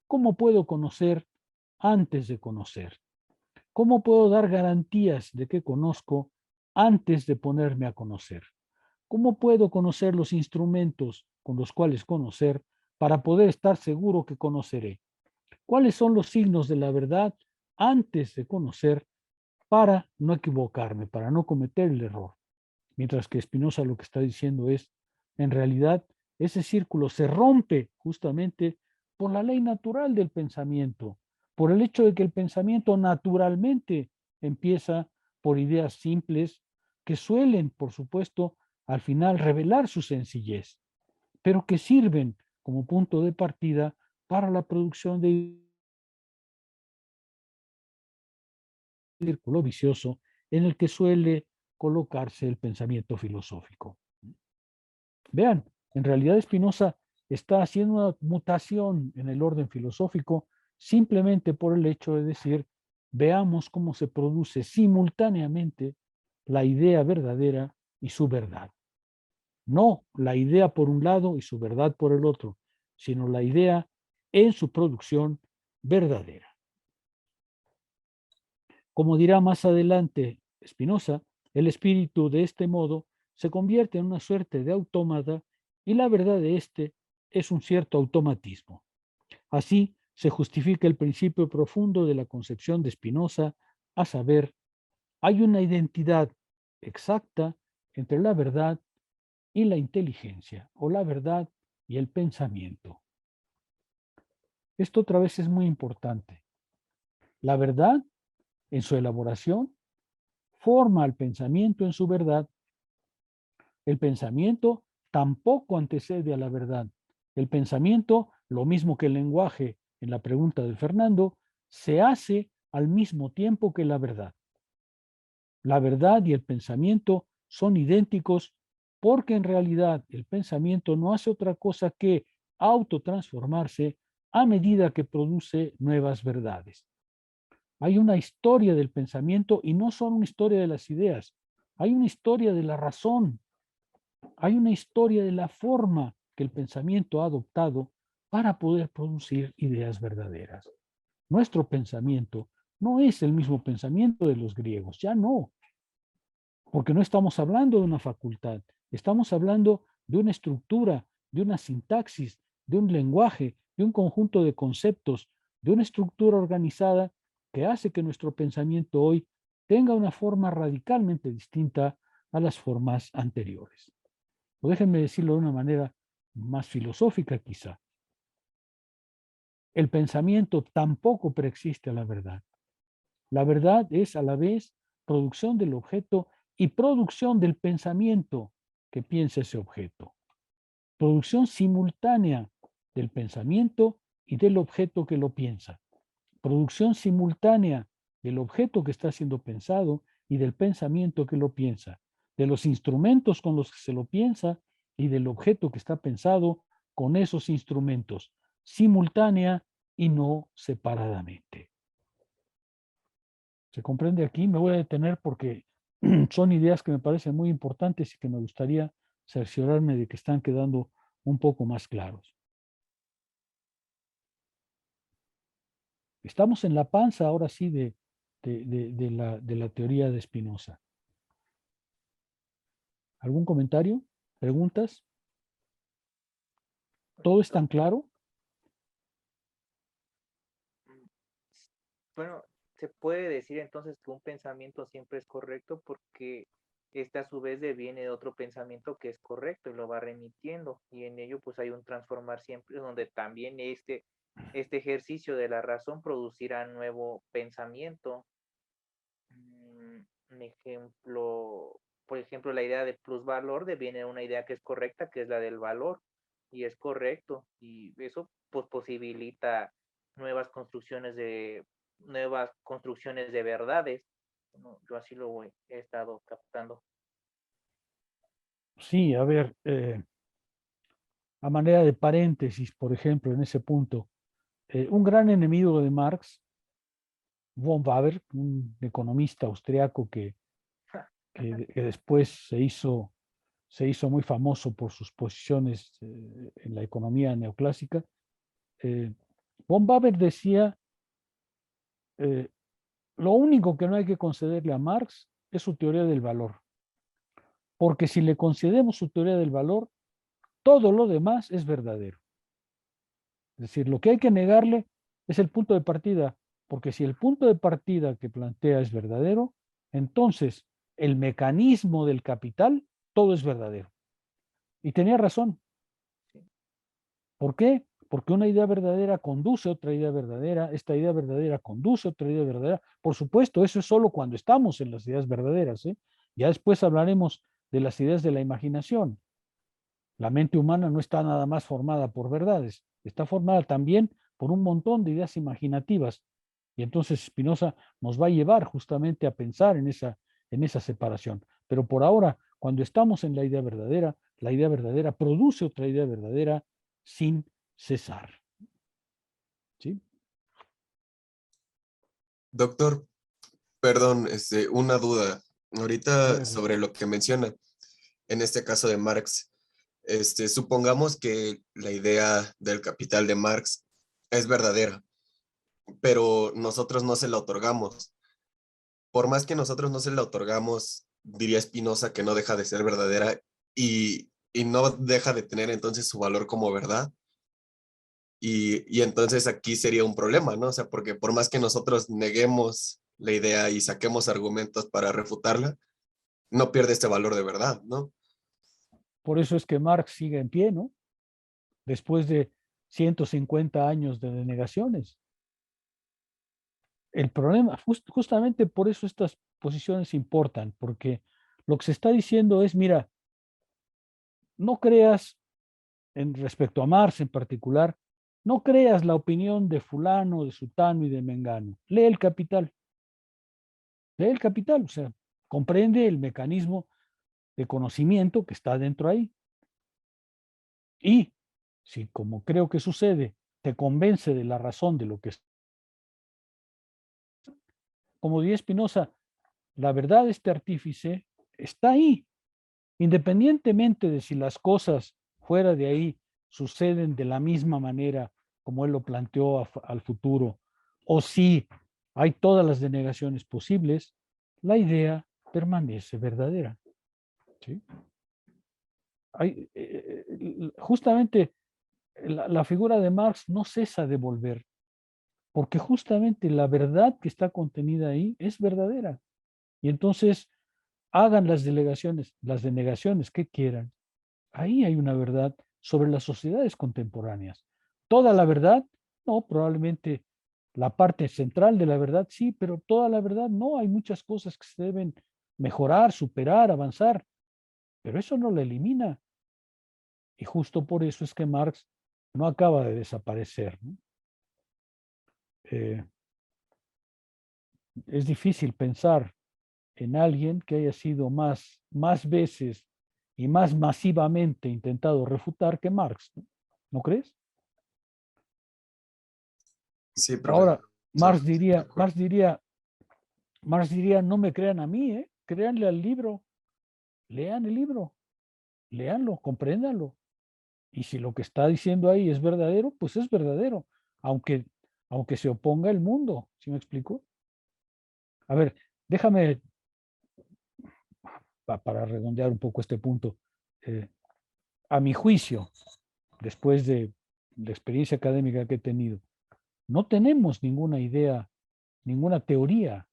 ¿Cómo puedo conocer antes de conocer? ¿Cómo puedo dar garantías de que conozco antes de ponerme a conocer? ¿Cómo puedo conocer los instrumentos con los cuales conocer para poder estar seguro que conoceré? ¿Cuáles son los signos de la verdad antes de conocer para no equivocarme, para no cometer el error? Mientras que Spinoza lo que está diciendo es, en realidad, ese círculo se rompe justamente por la ley natural del pensamiento, por el hecho de que el pensamiento naturalmente empieza por ideas simples que suelen, por supuesto, al final revelar su sencillez, pero que sirven como punto de partida para la producción de un círculo vicioso en el que suele colocarse el pensamiento filosófico. Vean, en realidad Spinoza está haciendo una mutación en el orden filosófico simplemente por el hecho de decir, veamos cómo se produce simultáneamente la idea verdadera y su verdad. No la idea por un lado y su verdad por el otro, sino la idea en su producción verdadera. Como dirá más adelante Spinoza, el espíritu de este modo se convierte en una suerte de autómata y la verdad de este es un cierto automatismo. Así se justifica el principio profundo de la concepción de Spinoza, a saber, hay una identidad exacta entre la verdad y la inteligencia, o la verdad y el pensamiento. Esto otra vez es muy importante. La verdad, en su elaboración, forma al pensamiento en su verdad. El pensamiento tampoco antecede a la verdad. El pensamiento, lo mismo que el lenguaje en la pregunta de Fernando, se hace al mismo tiempo que la verdad. La verdad y el pensamiento son idénticos porque en realidad el pensamiento no hace otra cosa que autotransformarse a medida que produce nuevas verdades. Hay una historia del pensamiento y no solo una historia de las ideas, hay una historia de la razón, hay una historia de la forma que el pensamiento ha adoptado para poder producir ideas verdaderas. Nuestro pensamiento no es el mismo pensamiento de los griegos, ya no, porque no estamos hablando de una facultad, estamos hablando de una estructura, de una sintaxis, de un lenguaje, de un conjunto de conceptos, de una estructura organizada que hace que nuestro pensamiento hoy tenga una forma radicalmente distinta a las formas anteriores. O déjenme decirlo de una manera más filosófica quizá. el pensamiento tampoco preexiste a la verdad. La verdad es a la vez producción del objeto y producción del pensamiento que piensa ese objeto. Producción simultánea del pensamiento y del objeto que lo piensa. Producción simultánea del objeto que está siendo pensado y del pensamiento que lo piensa. De los instrumentos con los que se lo piensa y del objeto que está pensado con esos instrumentos. Simultánea y no separadamente. ¿Se comprende aquí? Me voy a detener porque son ideas que me parecen muy importantes y que me gustaría cerciorarme de que están quedando un poco más claros. Estamos en la panza ahora sí de la teoría de Spinoza. ¿Algún comentario? ¿Preguntas? ¿Todo es tan claro? Bueno, se puede decir entonces que un pensamiento siempre es correcto porque este a su vez deviene de otro pensamiento que es correcto y lo va remitiendo, y en ello pues hay un transformar siempre donde también este ejercicio de la razón producirá nuevo pensamiento. Un ejemplo, por ejemplo, la idea de plusvalor deviene de una idea que es correcta, que es la del valor, y es correcto, y eso pues posibilita nuevas construcciones de verdades. Bueno, yo así he estado captando. Sí, a ver, a manera de paréntesis, por ejemplo, en ese punto, un gran enemigo de Marx, von Waber, un economista austriaco que después se hizo muy famoso por sus posiciones en la economía neoclásica. Von Waber decía, lo único que no hay que concederle a Marx es su teoría del valor, porque si le concedemos su teoría del valor, todo lo demás es verdadero. Es decir, lo que hay que negarle es el punto de partida, porque si el punto de partida que plantea es verdadero, entonces el mecanismo del capital, todo es verdadero. Y tenía razón. ¿Por qué? Porque una idea verdadera conduce a otra idea verdadera, esta idea verdadera conduce a otra idea verdadera. Por supuesto, eso es solo cuando estamos en las ideas verdaderas, ¿eh? Ya después hablaremos de las ideas de la imaginación. La mente humana no está nada más formada por verdades, está formada también por un montón de ideas imaginativas. Y entonces Spinoza nos va a llevar justamente a pensar en esa separación. Pero por ahora, cuando estamos en la idea verdadera produce otra idea verdadera sin cesar. ¿Sí? Doctor, perdón, una duda. A Ahorita ver, sobre lo que menciona, en este caso de Marx, supongamos que la idea del capital de Marx es verdadera, pero nosotros no se la otorgamos. Por más que nosotros no se la otorgamos, diría Spinoza que no deja de ser verdadera y no deja de tener entonces su valor como verdad. Y entonces aquí sería un problema, ¿no? O sea, porque por más que nosotros neguemos la idea y saquemos argumentos para refutarla, no pierde este valor de verdad, ¿no? por eso es que Marx sigue en pie, ¿no? Después de 150 años de denegaciones. El problema, justamente por eso estas posiciones importan, porque lo que se está diciendo es, mira, no creas, en respecto a Marx en particular, no creas la opinión de fulano, de sutano y de mengano. Lee el Capital. Lee el Capital, o sea, comprende el mecanismo de conocimiento que está dentro ahí. Y si, como creo que sucede, te convence de la razón de lo que es, como diría Spinoza, la verdad de este artífice está ahí, independientemente de si las cosas fuera de ahí suceden de la misma manera como él lo planteó al futuro, o si hay todas las denegaciones posibles, la idea permanece verdadera. ¿Sí? Justamente la figura de Marx no cesa de volver, porque justamente la verdad que está contenida ahí es verdadera. Y entonces hagan las denegaciones que quieran. Ahí hay una verdad sobre las sociedades contemporáneas. Toda la verdad No, probablemente la parte central de la verdad sí, pero toda la verdad no. Hay muchas cosas que se deben mejorar, superar, avanzar, pero eso no la elimina. Y justo por eso es que Marx no acaba de desaparecer, ¿no? Es difícil pensar en alguien que haya sido más veces y más masivamente intentado refutar que Marx, ¿no? ¿No crees? Sí, Ahora, profesor. Marx De diría, acuerdo. Marx diría, no me crean a mí, créanle al libro, lean el libro, léanlo, compréndanlo. Y si lo que está diciendo ahí es verdadero, pues es verdadero, aunque, aunque se oponga el mundo. ¿Sí me explico? A ver, déjame, para redondear un poco este punto, eh, a mi juicio, después de la experiencia académica que he tenido, no tenemos ninguna idea, ninguna teoría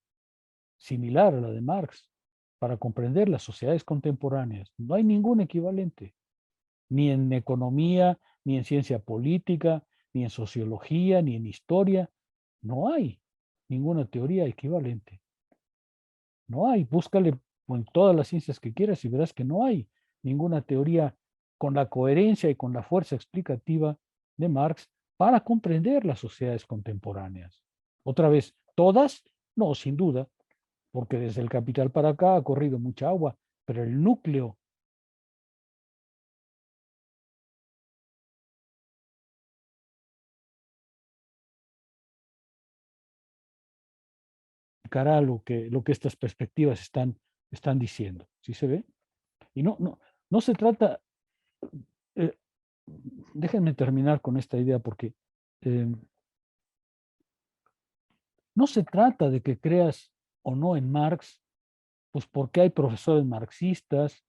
similar a la de Marx para comprender las sociedades contemporáneas. No hay ningún equivalente, ni en economía, ni en ciencia política, ni en sociología, ni en historia. No hay ninguna teoría equivalente. No hay. Búscale en todas las ciencias que quieras y verás que no hay ninguna teoría con la coherencia y con la fuerza explicativa de Marx para comprender las sociedades contemporáneas. Otra vez, ¿todas? No, sin duda, porque desde el Capital para acá ha corrido mucha agua, pero el núcleo cara lo que estas perspectivas están diciendo. ¿Sí se ve? Y no se trata, eh, déjenme terminar con esta idea porque eh, no se trata de que creas o no en Marx, pues porque hay profesores marxistas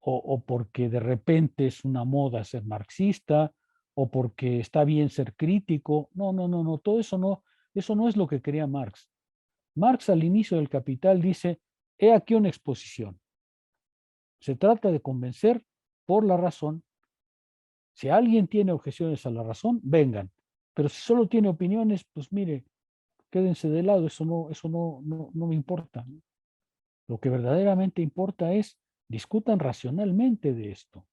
o porque de repente es una moda ser marxista o porque está bien ser crítico. No, no, no, no, todo eso no es lo que quería Marx. Marx al inicio del Capital dice, he aquí una exposición. Se trata de convencer por la razón. Si alguien tiene objeciones a la razón, vengan. Pero si solo tiene opiniones, pues mire, quédense de lado, no me importa. Lo que verdaderamente importa es discutan racionalmente de esto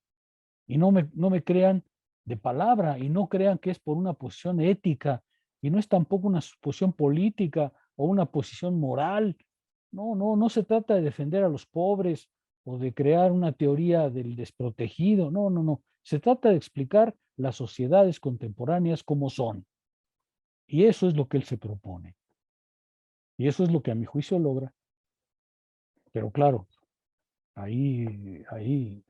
y no me crean de palabra y no crean que es por una posición ética y no es tampoco una posición política o una posición moral. No se trata de defender a los pobres o de crear una teoría del desprotegido. No. Se trata de explicar las sociedades contemporáneas como son. Y eso es lo que él se propone. Y eso es lo que a mi juicio logra. Pero claro, ahí.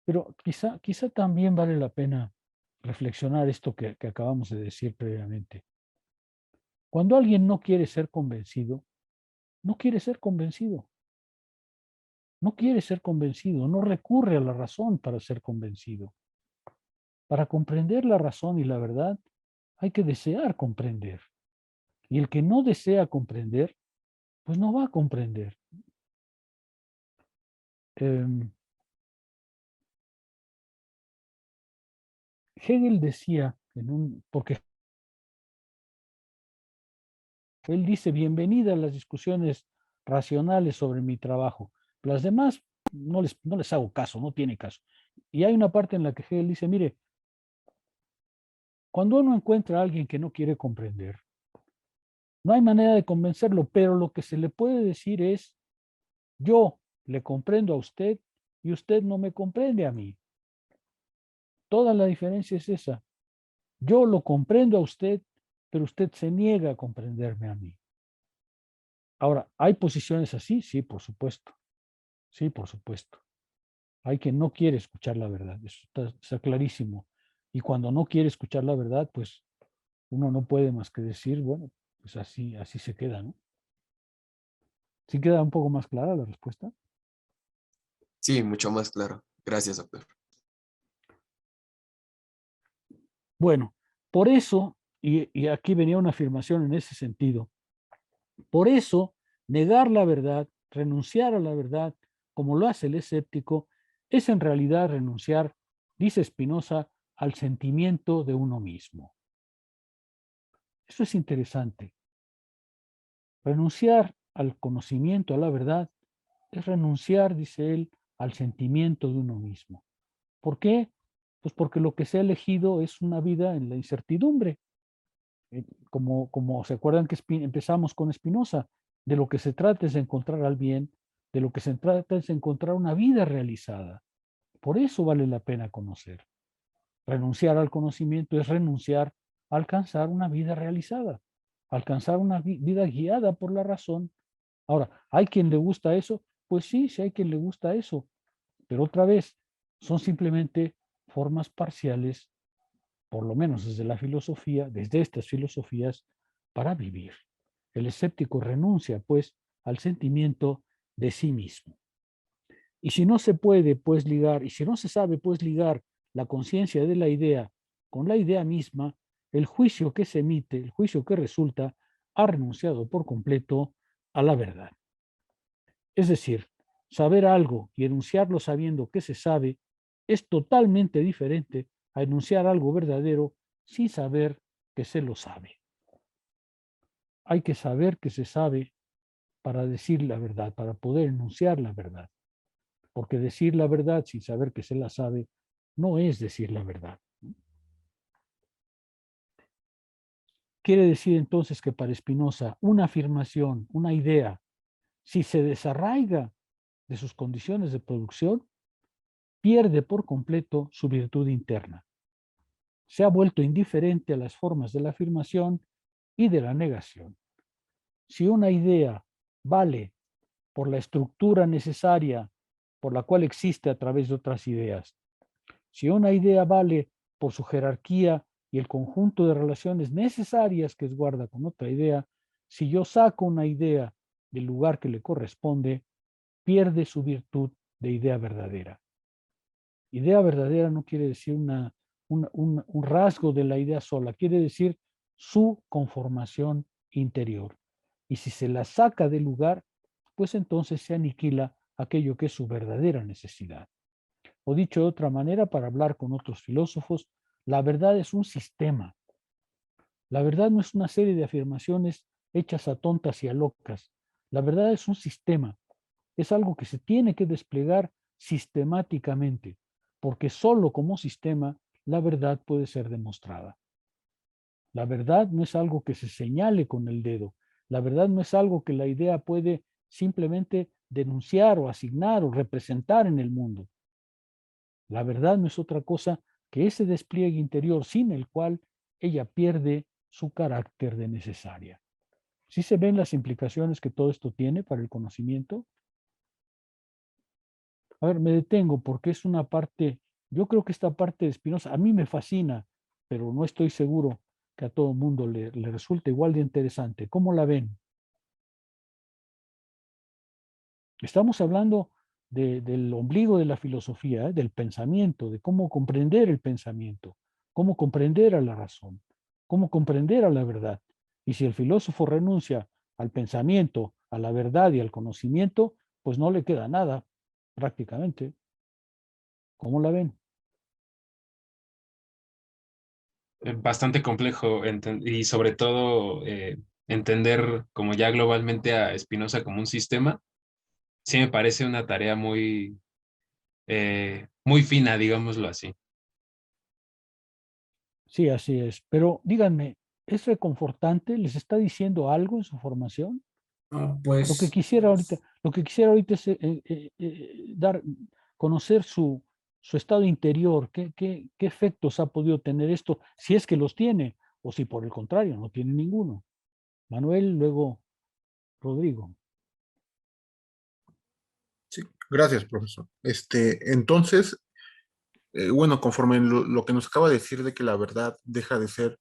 Pero quizá también vale la pena reflexionar esto que acabamos de decir previamente. Cuando alguien no quiere ser convencido, no quiere ser convencido. No quiere ser convencido, no recurre a la razón para ser convencido. Para comprender la razón y la verdad, hay que desear comprender. Y el que no desea comprender, pues no va a comprender. Hegel decía, porque él dice, bienvenida a las discusiones racionales sobre mi trabajo. Las demás no les hago caso, no tiene caso. Y hay una parte en la que Hegel dice, mire, cuando uno encuentra a alguien que no quiere comprender, no hay manera de convencerlo, pero lo que se le puede decir es, yo le comprendo a usted y usted no me comprende a mí. Toda la diferencia es esa. Yo lo comprendo a usted, pero usted se niega a comprenderme a mí. Ahora, ¿hay posiciones así? Sí, por supuesto. Sí, por supuesto. Hay quien no quiere escuchar la verdad, eso está clarísimo. Y cuando no quiere escuchar la verdad, pues uno no puede más que decir, bueno, pues así se queda, ¿no? ¿Sí queda un poco más clara la respuesta? Sí, mucho más claro. Gracias, doctor. Bueno, por eso, y aquí venía una afirmación en ese sentido, por eso negar la verdad, renunciar a la verdad, como lo hace el escéptico, es en realidad renunciar, dice Spinoza, al sentimiento de uno mismo. Eso es interesante. Renunciar al conocimiento, a la verdad, es renunciar, dice él, al sentimiento de uno mismo. ¿Por qué? Pues porque lo que se ha elegido es una vida en la incertidumbre. Como se acuerdan que empezamos con Spinoza, de lo que se trata es de encontrar al bien, de lo que se trata es de encontrar una vida realizada. Por eso vale la pena conocer. Renunciar al conocimiento es renunciar a alcanzar una vida realizada, alcanzar una vida guiada por la razón. Ahora, ¿hay quien le gusta eso? Pues sí, sí hay quien le gusta eso, pero otra vez, son simplemente formas parciales, por lo menos desde la filosofía, desde estas filosofías, para vivir. El escéptico renuncia, pues, al sentimiento de sí mismo. Y si no se puede, pues, ligar, y si no se sabe, pues, ligar la conciencia de la idea con la idea misma, el juicio que se emite, el juicio que resulta, ha renunciado por completo a la verdad. Es decir, saber algo y enunciarlo sabiendo que se sabe es totalmente diferente a enunciar algo verdadero sin saber que se lo sabe. Hay que saber que se sabe para decir la verdad, para poder enunciar la verdad. Porque decir la verdad sin saber que se la sabe no es decir la verdad. Quiere decir entonces que para Spinoza una afirmación, una idea, si se desarraiga de sus condiciones de producción, pierde por completo su virtud interna. Se ha vuelto indiferente a las formas de la afirmación y de la negación. Si una idea vale por la estructura necesaria por la cual existe a través de otras ideas, si una idea vale por su jerarquía y el conjunto de relaciones necesarias que guarda con otra idea, si yo saco una idea del lugar que le corresponde, pierde su virtud de idea verdadera. Idea verdadera no quiere decir un rasgo de la idea sola, quiere decir su conformación interior. Y si se la saca del lugar, pues entonces se aniquila aquello que es su verdadera necesidad. O dicho de otra manera, para hablar con otros filósofos, la verdad es un sistema. La verdad no es una serie de afirmaciones hechas a tontas y a locas. La verdad es un sistema. Es algo que se tiene que desplegar sistemáticamente, porque solo como sistema la verdad puede ser demostrada. La verdad no es algo que se señale con el dedo. La verdad no es algo que la idea puede simplemente denunciar o asignar o representar en el mundo. La verdad no es otra cosa que ese despliegue interior sin el cual ella pierde su carácter de necesaria. ¿Sí se ven las implicaciones que todo esto tiene para el conocimiento? A ver, me detengo porque es una parte, yo creo que esta parte de Spinoza a mí me fascina, pero no estoy seguro que a todo el mundo le resulte igual de interesante. ¿Cómo la ven? Estamos hablando del ombligo de la filosofía, del pensamiento, de cómo comprender el pensamiento, cómo comprender a la razón, cómo comprender a la verdad. Y si el filósofo renuncia al pensamiento, a la verdad y al conocimiento, pues no le queda nada, prácticamente. ¿Cómo la ven? Bastante complejo y sobre todo entender como ya globalmente a Spinoza como un sistema, sí me parece una tarea muy fina, digámoslo así. Sí, así es. Pero díganme, ¿es reconfortante? ¿Les está diciendo algo en su formación? Lo que Pues quisiera ahorita, lo que quisiera ahorita es conocer su estado interior, qué efectos ha podido tener esto, si es que los tiene, o si por el contrario no tiene ninguno. Manuel, luego Rodrigo. Sí, gracias, profesor. Entonces, bueno, conforme lo que nos acaba de decir de que la verdad deja de ser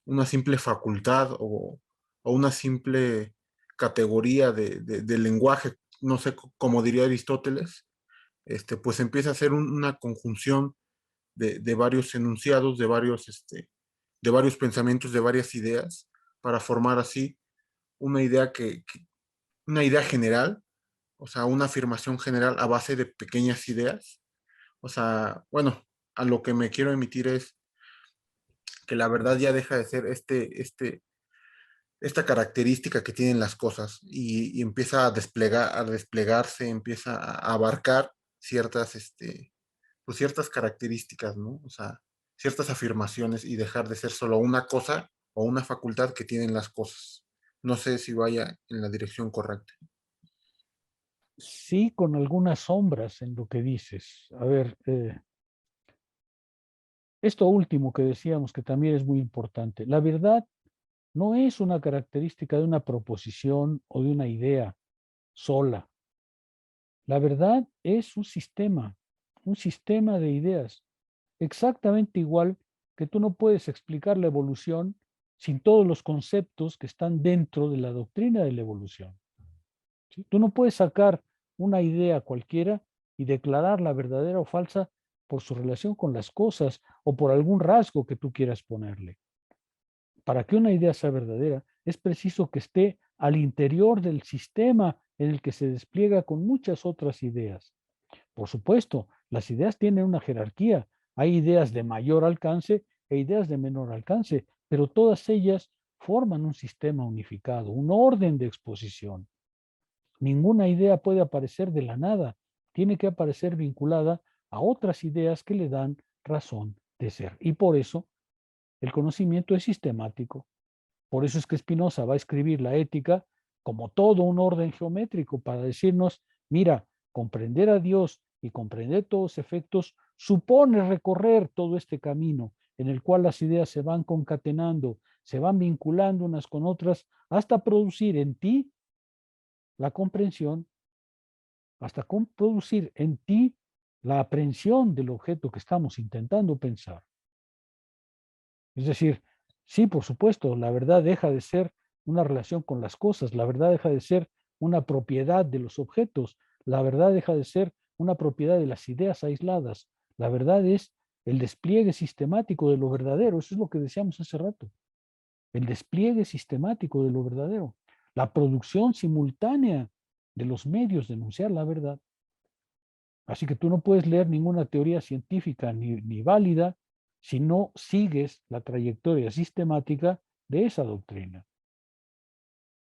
una simple facultad o una simple categoría de lenguaje, no sé, como diría Aristóteles, pues empieza a ser una conjunción de varios enunciados, de varios pensamientos, de varias ideas, para formar así una idea una idea general, o sea, una afirmación general a base de pequeñas ideas. O sea, bueno, a lo que me quiero emitir es que la verdad ya deja de ser esta característica que tienen las cosas y empieza a desplegarse, empieza a abarcar ciertas, pues ciertas características, ¿no? O sea, ciertas afirmaciones y dejar de ser solo una cosa o una facultad que tienen las cosas. No sé si vaya en la dirección correcta. Sí, con algunas sombras en lo que dices. A ver, esto último que decíamos que también es muy importante. La verdad no es una característica de una proposición o de una idea sola. La verdad es un sistema de ideas, exactamente igual que tú no puedes explicar la evolución sin todos los conceptos que están dentro de la doctrina de la evolución. ¿Sí? Tú no puedes sacar una idea cualquiera y declararla verdadera o falsa por su relación con las cosas o por algún rasgo que tú quieras ponerle. Para que una idea sea verdadera, es preciso que esté al interior del sistema en el que se despliega con muchas otras ideas. Por supuesto, las ideas tienen una jerarquía. Hay ideas de mayor alcance e ideas de menor alcance, pero todas ellas forman un sistema unificado, un orden de exposición. Ninguna idea puede aparecer de la nada, tiene que aparecer vinculada a otras ideas que le dan razón de ser. Y por eso el conocimiento es sistemático. Por eso es que Spinoza va a escribir la ética como todo un orden geométrico para decirnos, mira, comprender a Dios y comprender todos los efectos supone recorrer todo este camino en el cual las ideas se van concatenando, se van vinculando unas con otras hasta producir en ti la comprensión, hasta producir en ti la aprehensión del objeto que estamos intentando pensar. Es decir, sí, por supuesto, la verdad deja de ser una relación con las cosas, la verdad deja de ser una propiedad de los objetos, la verdad deja de ser una propiedad de las ideas aisladas, la verdad es el despliegue sistemático de lo verdadero, eso es lo que decíamos hace rato, el despliegue sistemático de lo verdadero, la producción simultánea de los medios de enunciar la verdad. Así que tú no puedes leer ninguna teoría científica ni válida si no sigues la trayectoria sistemática de esa doctrina.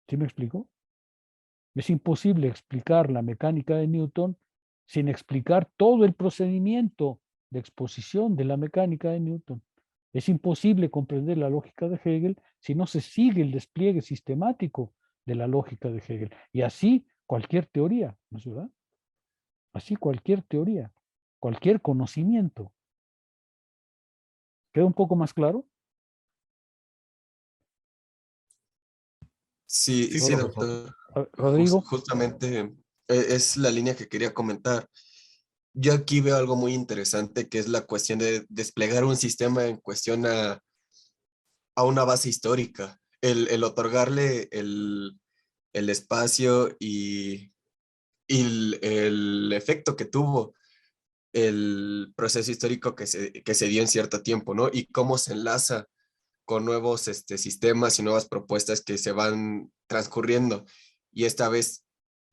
¿Sí me explico? Es imposible explicar la mecánica de Newton sin explicar todo el procedimiento de exposición de la mecánica de Newton. Es imposible comprender la lógica de Hegel si no se sigue el despliegue sistemático de la lógica de Hegel. Y así cualquier teoría, ¿no es verdad? Así cualquier teoría, cualquier conocimiento. ¿Queda un poco más claro? Sí, Sí, sí, profesor. doctor. Rodrigo. Justamente es la línea que quería comentar. Yo aquí veo algo muy interesante que es la cuestión de desplegar un sistema en cuestión a una base histórica, el otorgarle el espacio y el efecto que tuvo el proceso histórico que se dio en cierto tiempo, ¿no? Y cómo se enlaza con nuevos sistemas y nuevas propuestas que se van transcurriendo. Y esta vez,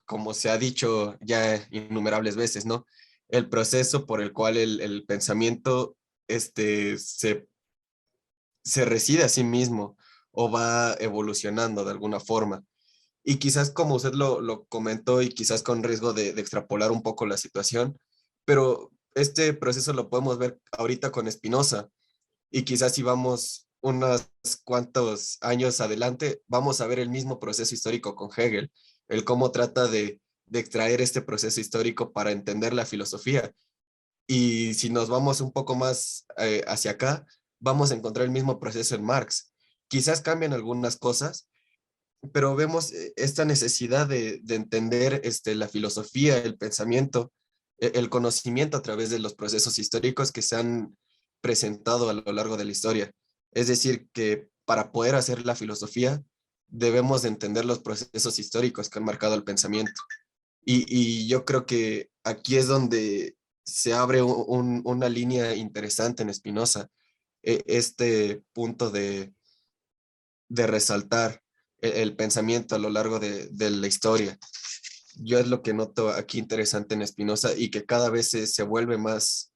como se ha dicho ya innumerables veces, ¿no? El proceso por el cual el pensamiento se reside a sí mismo o va evolucionando de alguna forma. Y quizás como usted lo comentó y quizás con riesgo de extrapolar un poco la situación, pero este proceso lo podemos ver ahorita con Spinoza y quizás si vamos unos cuantos años adelante, vamos a ver el mismo proceso histórico con Hegel, el cómo trata de extraer este proceso histórico para entender la filosofía. Y si nos vamos un poco más hacia acá, vamos a encontrar el mismo proceso en Marx. Quizás cambian algunas cosas, pero vemos esta necesidad de entender la filosofía, el pensamiento, el conocimiento a través de los procesos históricos que se han presentado a lo largo de la historia. Es decir, que para poder hacer la filosofía debemos de entender los procesos históricos que han marcado el pensamiento. Y yo creo que aquí es donde se abre una línea interesante en Spinoza, este punto de resaltar el pensamiento a lo largo de la historia. Yo es lo que noto aquí interesante en Spinoza y que cada vez se vuelve más,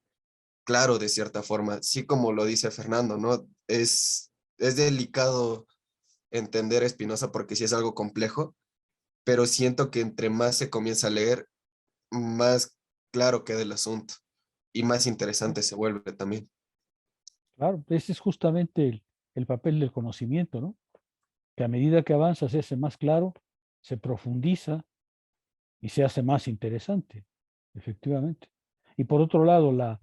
claro de cierta forma. Sí, como lo dice Fernando, ¿no? Es delicado entender a Spinoza porque sí es algo complejo, pero siento que entre más se comienza a leer, más claro queda el asunto y más interesante se vuelve también. Claro, ese es justamente el papel del conocimiento, ¿no? Que a medida que avanza se hace más claro, se profundiza y se hace más interesante, efectivamente. Y por otro lado, la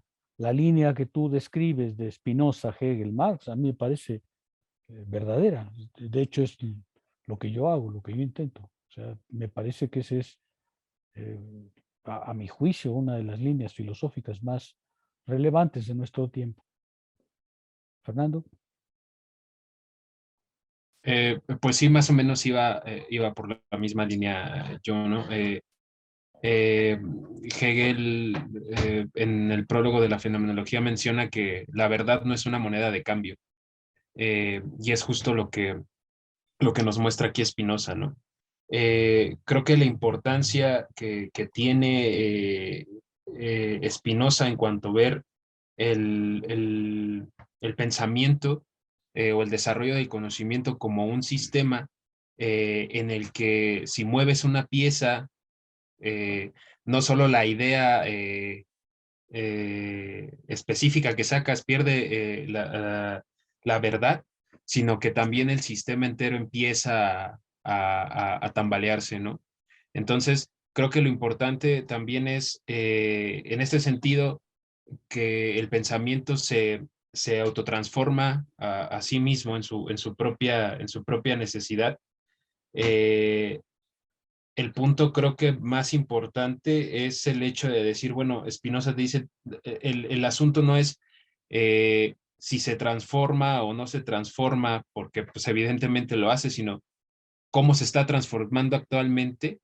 línea que tú describes de Spinoza, Hegel, Marx, a mí me parece verdadera. De hecho, es lo que yo hago, lo que yo intento. O sea, me parece que ese es, eh, a mi juicio, una de las líneas filosóficas más relevantes de nuestro tiempo. Fernando. Pues sí, más o menos iba por la misma línea yo, ¿no? Hegel, en el prólogo de la fenomenología, menciona que la verdad no es una moneda de cambio. Y es justo lo que nos muestra aquí Spinoza, ¿no? Creo que la importancia que tiene Spinoza en cuanto a ver el, el, el pensamiento o el desarrollo del conocimiento como un sistema en el que si mueves una pieza, no solo la idea específica que sacas pierde la verdad, sino que también el sistema entero empieza a tambalearse, ¿no? Entonces, creo que lo importante también es, en este sentido, que el pensamiento se autotransforma a sí mismo en su propia necesidad. Eh, el punto creo que más importante es el hecho de decir, bueno, Spinoza dice, el asunto no es si se transforma o no se transforma, porque pues evidentemente lo hace, sino cómo se está transformando actualmente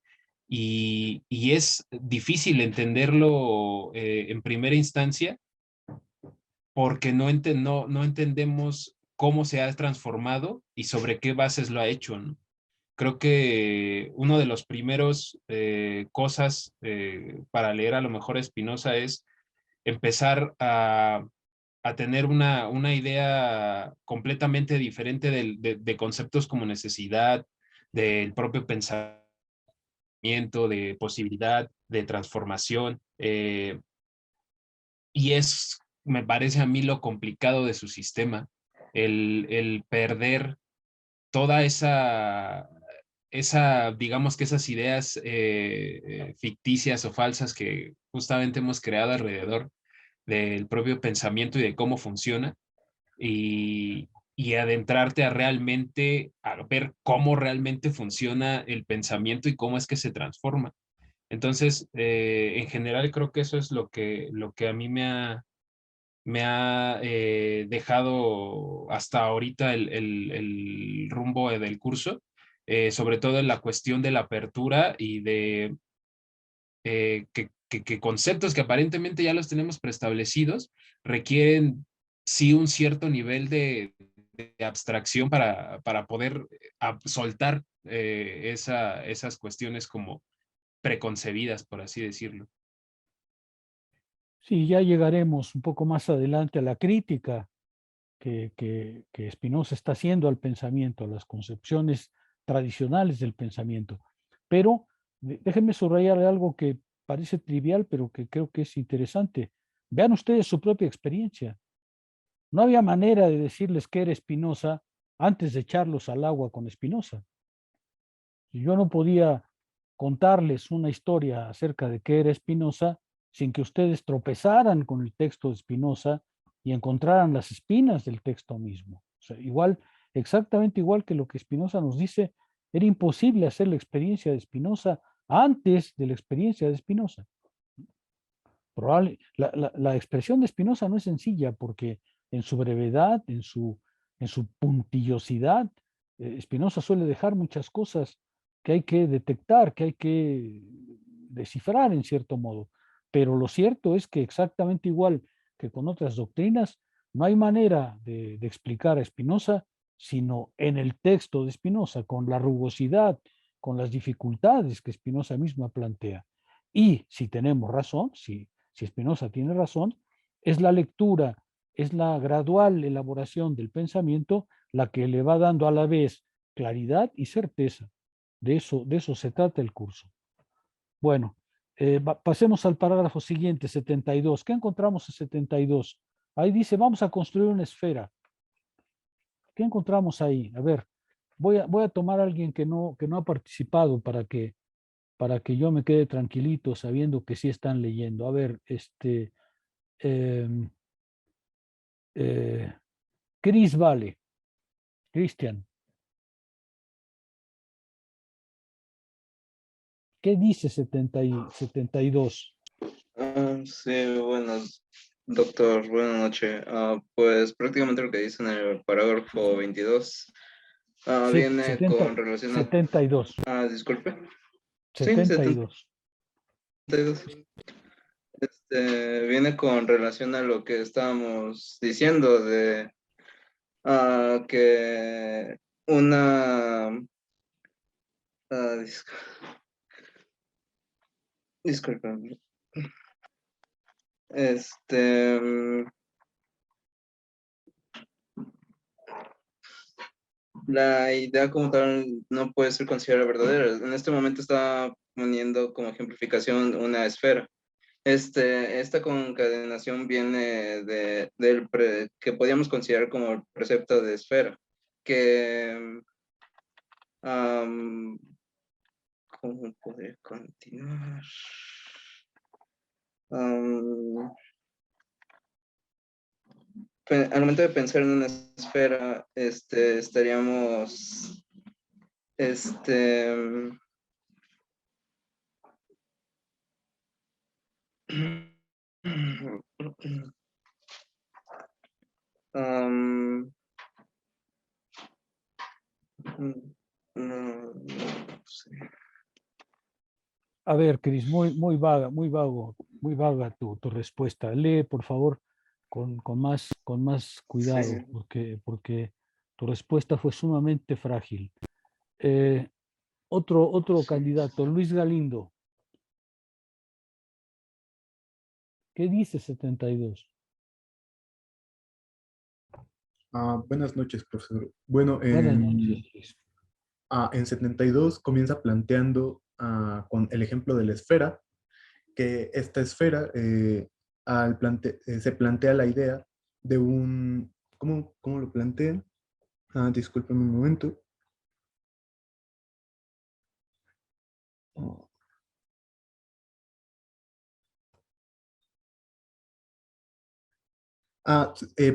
y es difícil entenderlo en primera instancia porque no entendemos cómo se ha transformado y sobre qué bases lo ha hecho, ¿no? Creo que uno de los primeros cosas para leer a lo mejor a Spinoza es empezar a tener una idea completamente diferente de conceptos como necesidad, del propio pensamiento, de posibilidad, de transformación. Y es, me parece a mí, lo complicado de su sistema, el perder toda digamos que esas ideas ficticias o falsas que justamente hemos creado alrededor del propio pensamiento y de cómo funciona y adentrarte a realmente, a ver cómo realmente funciona el pensamiento y cómo es que se transforma. Entonces, en general creo que eso es lo que a mí me ha dejado hasta ahorita el rumbo del curso, sobre todo en la cuestión de la apertura y de que conceptos que aparentemente ya los tenemos preestablecidos requieren sí un cierto nivel de abstracción para poder soltar esas cuestiones como preconcebidas, por así decirlo. Sí, ya llegaremos un poco más adelante a la crítica que Spinoza está haciendo al pensamiento, a las concepciones tradicionales del pensamiento. Pero déjenme subrayar algo que parece trivial, pero que creo que es interesante. Vean ustedes su propia experiencia. No había manera de decirles que era Spinoza antes de echarlos al agua con Spinoza. Yo no podía contarles una historia acerca de qué era Spinoza sin que ustedes tropezaran con el texto de Spinoza y encontraran las espinas del texto mismo. O sea, igual, exactamente igual que lo que Spinoza nos dice, era imposible hacer la experiencia de Spinoza antes de la experiencia de Spinoza. La expresión de Spinoza no es sencilla porque en su brevedad, en su puntillosidad, Spinoza suele dejar muchas cosas que hay que detectar, que hay que descifrar en cierto modo. Pero lo cierto es que exactamente igual que con otras doctrinas, no hay manera de explicar a Spinoza sino en el texto de Spinoza, con la rugosidad, con las dificultades que Spinoza misma plantea. Y si tenemos razón, si Spinoza tiene razón, es la lectura, es la gradual elaboración del pensamiento la que le va dando a la vez claridad y certeza. De eso se trata el curso. Bueno, pasemos al parágrafo siguiente, 72. ¿Qué encontramos en 72? Ahí dice, vamos a construir una esfera. ¿Qué encontramos ahí? A ver, voy a tomar a alguien que no ha participado para que yo me quede tranquilito sabiendo que sí están leyendo. A ver, em, Cris Vale, Cristian, ¿qué dice 72? Sí, buenas, doctor, buenas noches. Pues prácticamente lo que dice en el parágrafo 22 viene con relación a... 72. Disculpe. Sí, 72. 72. Viene con relación a lo que estábamos diciendo de que una... disculpen. La idea como tal no puede ser considerada verdadera. En este momento está poniendo como ejemplificación una esfera. Esta concadenación viene que podríamos considerar como el precepto de esfera, que ¿cómo podría continuar? Al momento de pensar en una esfera, estaríamos, no sé. A ver, Cris, muy vaga, muy vaga tu respuesta. Lee, por favor, con más cuidado, Sí. porque tu respuesta fue sumamente frágil. Otro Sí. candidato, Luis Galindo. ¿Qué dice 72? Buenas noches, profesor. Bueno, Buenas noches, Luis. en 72 comienza planteando con el ejemplo de la esfera, que esta esfera se plantea la idea de un... ¿Cómo lo plantea? Discúlpeme un momento.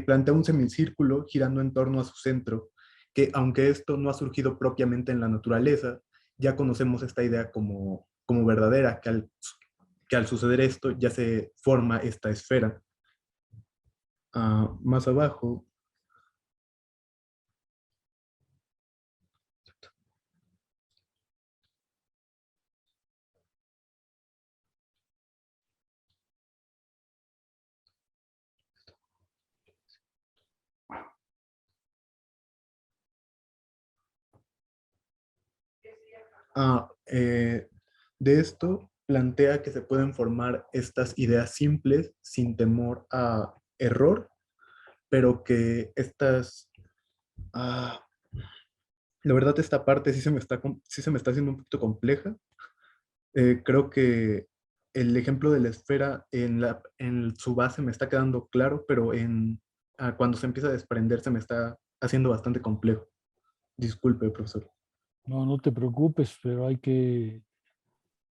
Plantea un semicírculo girando en torno a su centro, que aunque esto no ha surgido propiamente en la naturaleza, ya conocemos esta idea como verdadera, que al suceder esto ya se forma esta esfera. Más abajo, de esto plantea que se pueden formar estas ideas simples sin temor a error, pero que la verdad esta parte sí se me está haciendo un poquito compleja. Creo que el ejemplo de la esfera en su base me está quedando claro, pero cuando se empieza a desprender se me está haciendo bastante complejo. Disculpe, profesor. No te preocupes, pero hay que...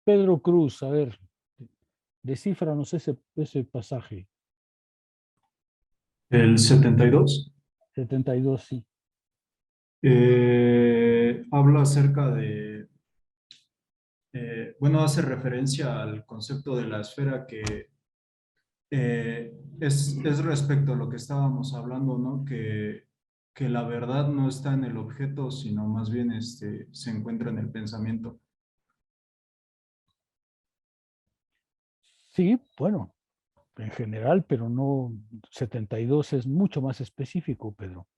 Pedro Cruz, a ver, descífranos ese pasaje. El 72 72, sí. habla acerca de, bueno, hace referencia al concepto de la esfera que es respecto a lo que estábamos hablando, ¿no? Que la verdad no está en el objeto, sino más bien se encuentra en el pensamiento. Sí, bueno, en general, pero no, 72 es mucho más específico, Pedro.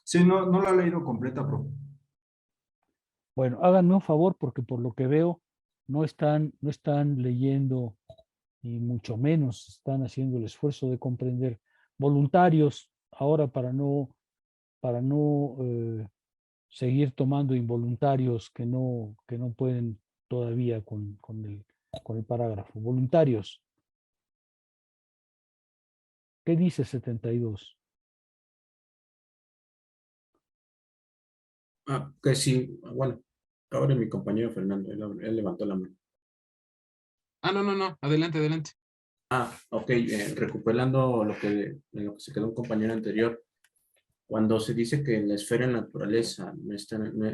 Sí, no la he leído completa, profe. Bueno, háganme un favor porque por lo que veo no están leyendo y mucho menos están haciendo el esfuerzo de comprender. Voluntarios, ahora para no seguir tomando involuntarios que no pueden todavía con el parágrafo. Voluntarios. ¿Qué dice 72? Que sí, bueno, ahora mi compañero Fernando, él levantó la mano. No, adelante, adelante. Ok, recuperando en lo que se quedó un compañero anterior, cuando se dice que la esfera en la naturaleza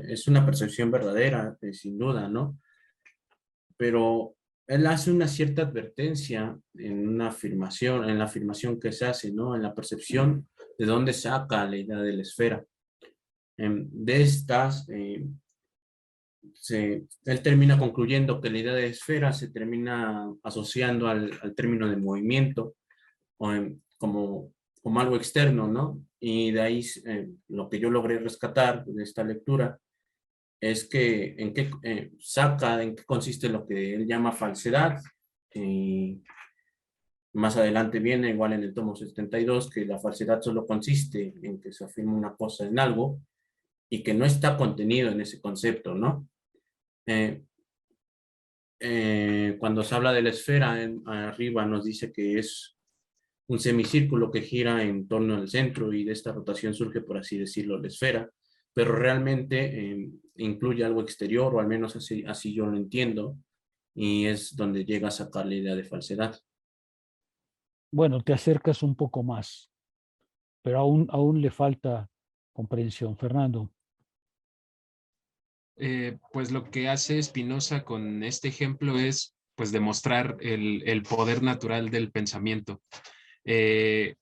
es una percepción verdadera, sin duda, ¿no? Pero él hace una cierta advertencia en la afirmación que se hace, ¿no? En la percepción de dónde saca la idea de la esfera. De estas, él termina concluyendo que la idea de esfera se termina asociando al término de movimiento como algo externo, ¿no? Y de ahí lo que yo logré rescatar de esta lectura es que en qué consiste lo que él llama falsedad. Y más adelante viene, igual en el tomo 72, que la falsedad solo consiste en que se afirma una cosa en algo y que no está contenido en ese concepto, ¿no? Cuando se habla de la esfera, arriba nos dice que es un semicírculo que gira en torno al centro y de esta rotación surge, por así decirlo, la esfera, pero realmente incluye algo exterior, o al menos así yo lo entiendo, y es donde llega a sacar la idea de falsedad. Bueno, te acercas un poco más, pero aún le falta comprensión. Fernando. Pues lo que hace Spinoza con este ejemplo es pues demostrar el poder natural del pensamiento. Él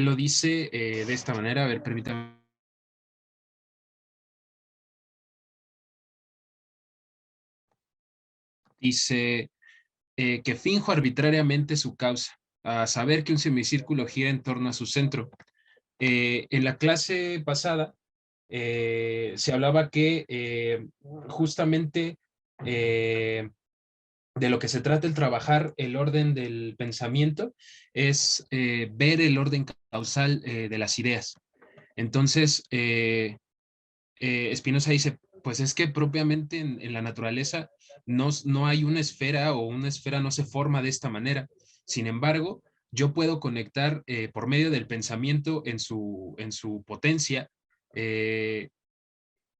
lo dice de esta manera, a ver, permítame. Dice que finjo arbitrariamente su causa, a saber que un semicírculo gira en torno a su centro. En la clase pasada se hablaba que justamente de lo que se trata el trabajar el orden del pensamiento es ver el orden causal de las ideas. Entonces, Spinoza dice, pues es que propiamente en la naturaleza no hay una esfera, o una esfera no se forma de esta manera. Sin embargo, yo puedo conectar por medio del pensamiento en su potencia,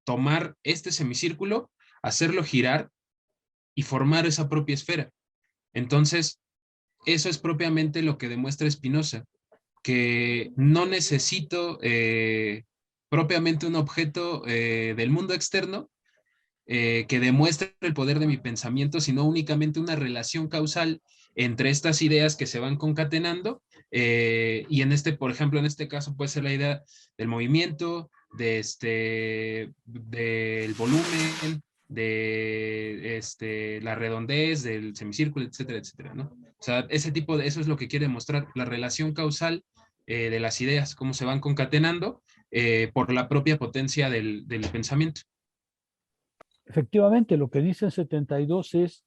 tomar este semicírculo, hacerlo girar y formar esa propia esfera. Entonces, eso es propiamente lo que demuestra Spinoza, que no necesito propiamente un objeto del mundo externo que demuestre el poder de mi pensamiento, sino únicamente una relación causal entre estas ideas que se van concatenando, y por ejemplo, en este caso puede ser la idea del movimiento, del volumen, de la redondez del semicírculo, etcétera, etcétera, ¿no? O sea, eso es lo que quiere mostrar, la relación causal de las ideas, cómo se van concatenando por la propia potencia del pensamiento. Efectivamente, lo que dice en 72 es,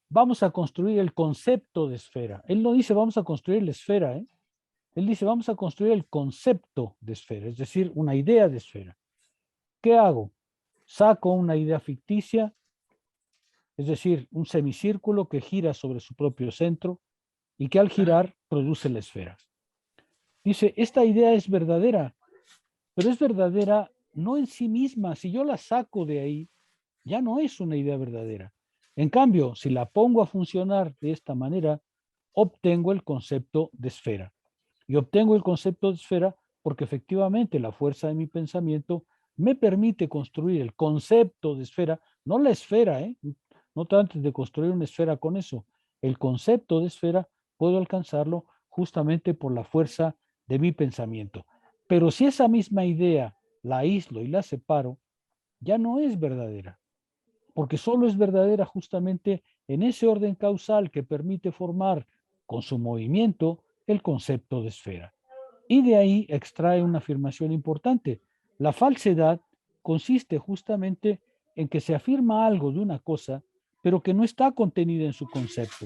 vamos a construir el concepto de esfera. Él no dice vamos a construir la esfera, ¿eh? Él dice vamos a construir el concepto de esfera, es decir, una idea de esfera. ¿Qué hago? Saco una idea ficticia, es decir, un semicírculo que gira sobre su propio centro y que al girar produce la esfera. Dice, esta idea es verdadera, pero es verdadera no en sí misma. Si yo la saco de ahí, ya no es una idea verdadera. En cambio, si la pongo a funcionar de esta manera, obtengo el concepto de esfera. Y obtengo el concepto de esfera porque efectivamente la fuerza de mi pensamiento me permite construir el concepto de esfera, no la esfera, no trates de construir una esfera con eso. El concepto de esfera puedo alcanzarlo justamente por la fuerza de mi pensamiento. Pero si esa misma idea la aíslo y la separo, ya no es verdadera, porque solo es verdadera justamente en ese orden causal que permite formar con su movimiento el concepto de esfera. Y de ahí extrae una afirmación importante. La falsedad consiste justamente en que se afirma algo de una cosa, pero que no está contenida en su concepto,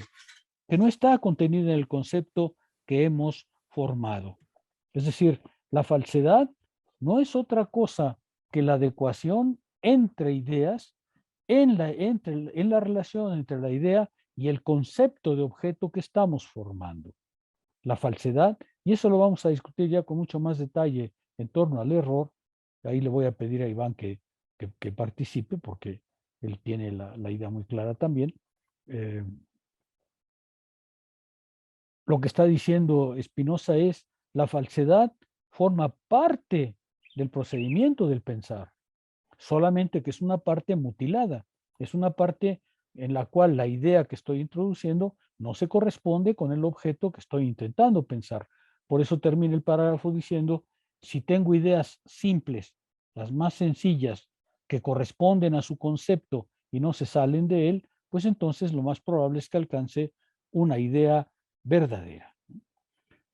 que no está contenida en el concepto que hemos formado. Es decir, la falsedad no es otra cosa que la adecuación entre ideas, en la relación entre la idea y el concepto de objeto que estamos formando. La falsedad, y eso lo vamos a discutir ya con mucho más detalle en torno al error. Ahí le voy a pedir a Iván que participe porque él tiene la idea muy clara también. Lo que está diciendo Spinoza es la falsedad forma parte del procedimiento del pensar, solamente que es una parte mutilada, es una parte en la cual la idea que estoy introduciendo no se corresponde con el objeto que estoy intentando pensar. Por eso termina el parágrafo diciendo, si tengo ideas simples, las más sencillas, que corresponden a su concepto y no se salen de él, pues entonces lo más probable es que alcance una idea verdadera.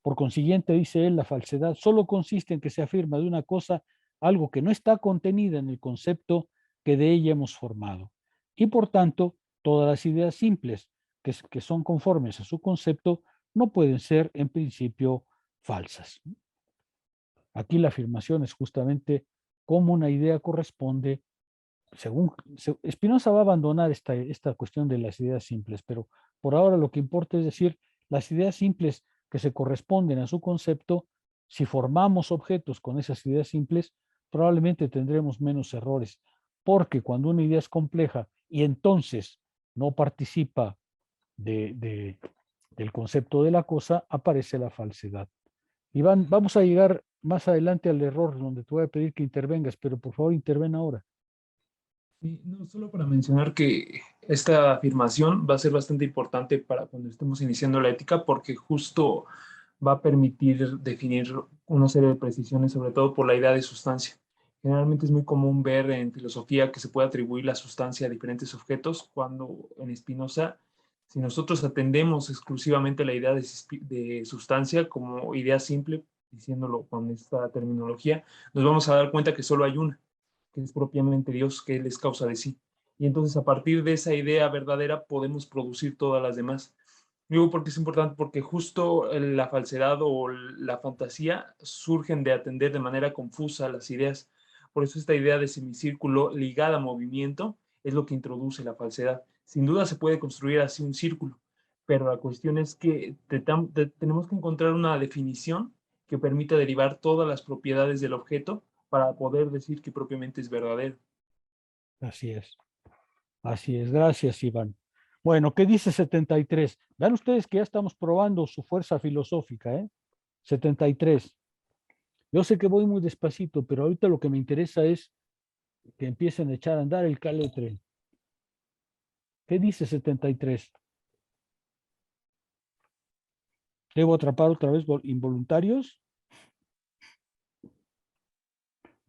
Por consiguiente, dice él, la falsedad solo consiste en que se afirma de una cosa algo que no está contenida en el concepto que de ella hemos formado. Y por tanto, todas las ideas simples que son conformes a su concepto no pueden ser en principio falsas. Aquí la afirmación es justamente cómo una idea corresponde, según Spinoza va a abandonar esta cuestión de las ideas simples, pero por ahora lo que importa es decir, las ideas simples que se corresponden a su concepto, si formamos objetos con esas ideas simples, probablemente tendremos menos errores, porque cuando una idea es compleja y entonces no participa del concepto de la cosa, aparece la falsedad. Iván, vamos a llegar más adelante al error, donde te voy a pedir que intervengas, pero por favor interven ahora. Sí, no, solo para mencionar que esta afirmación va a ser bastante importante para cuando estemos iniciando la ética, porque justo va a permitir definir una serie de precisiones, sobre todo por la idea de sustancia. Generalmente es muy común ver en filosofía que se puede atribuir la sustancia a diferentes objetos, cuando en Spinoza, si nosotros atendemos exclusivamente a la idea de sustancia como idea simple, diciéndolo con esta terminología, nos vamos a dar cuenta que solo hay una, que es propiamente Dios, que Él es causa de sí. Y entonces a partir de esa idea verdadera podemos producir todas las demás. Digo porque es importante, porque justo la falsedad o la fantasía surgen de atender de manera confusa las ideas. Por eso esta idea de semicírculo ligada a movimiento es lo que introduce la falsedad. Sin duda se puede construir así un círculo, pero la cuestión es que tenemos que encontrar una definición que permita derivar todas las propiedades del objeto para poder decir que propiamente es verdadero. Así es. Así es. Gracias, Iván. Bueno, ¿qué dice 73? Vean ustedes que ya estamos probando su fuerza filosófica, ¿eh? 73. Yo sé que voy muy despacito, pero ahorita lo que me interesa es que empiecen a echar a andar el caletre. ¿Qué dice 73? ¿Debo atrapar otra vez involuntarios?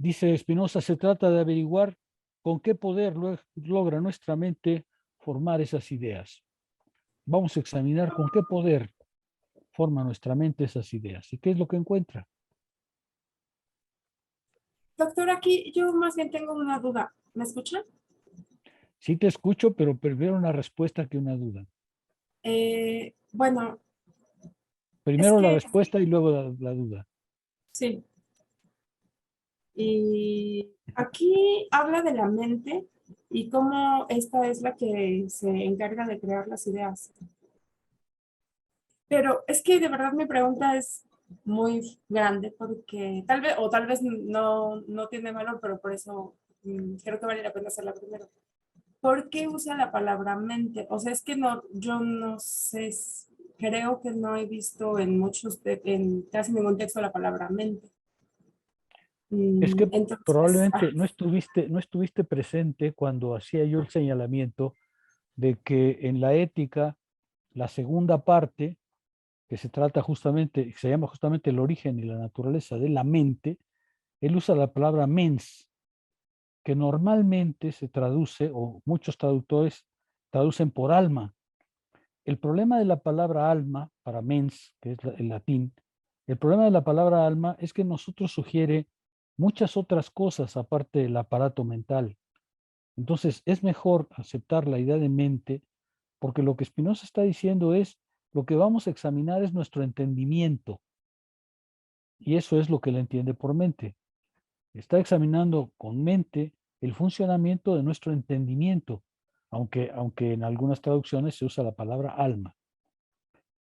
Dice Spinoza, se trata de averiguar con qué poder logra nuestra mente formar esas ideas. Vamos a examinar con qué poder forma nuestra mente esas ideas. ¿Y qué es lo que encuentra? Doctor, aquí yo más bien tengo una duda. ¿Me escuchan? Sí te escucho, pero prefiero una respuesta que una duda. Bueno, Primero la que respuesta y luego la duda. sí. Y aquí habla de la mente y cómo esta es la que se encarga de crear las ideas. Pero es que de verdad mi pregunta es muy grande porque tal vez no tiene valor, pero por eso creo que vale la pena hacerla primero. ¿Por qué usa la palabra mente? O sea, es que yo no sé, creo que no he visto en casi ningún texto la palabra mente. Es que Entonces, probablemente no estuviste presente cuando hacía yo el señalamiento de que en la ética, la segunda parte, que se llama justamente el origen y la naturaleza de la mente, él usa la palabra mens, que normalmente se traduce, o muchos traductores traducen por alma. El problema de la palabra alma, para mens, que es el latín, el problema de la palabra alma es que nosotros sugiere muchas otras cosas aparte del aparato mental. Entonces, es mejor aceptar la idea de mente, porque lo que Spinoza está diciendo es, lo que vamos a examinar es nuestro entendimiento. Y eso es lo que él entiende por mente. Está examinando con mente el funcionamiento de nuestro entendimiento, aunque en algunas traducciones se usa la palabra alma.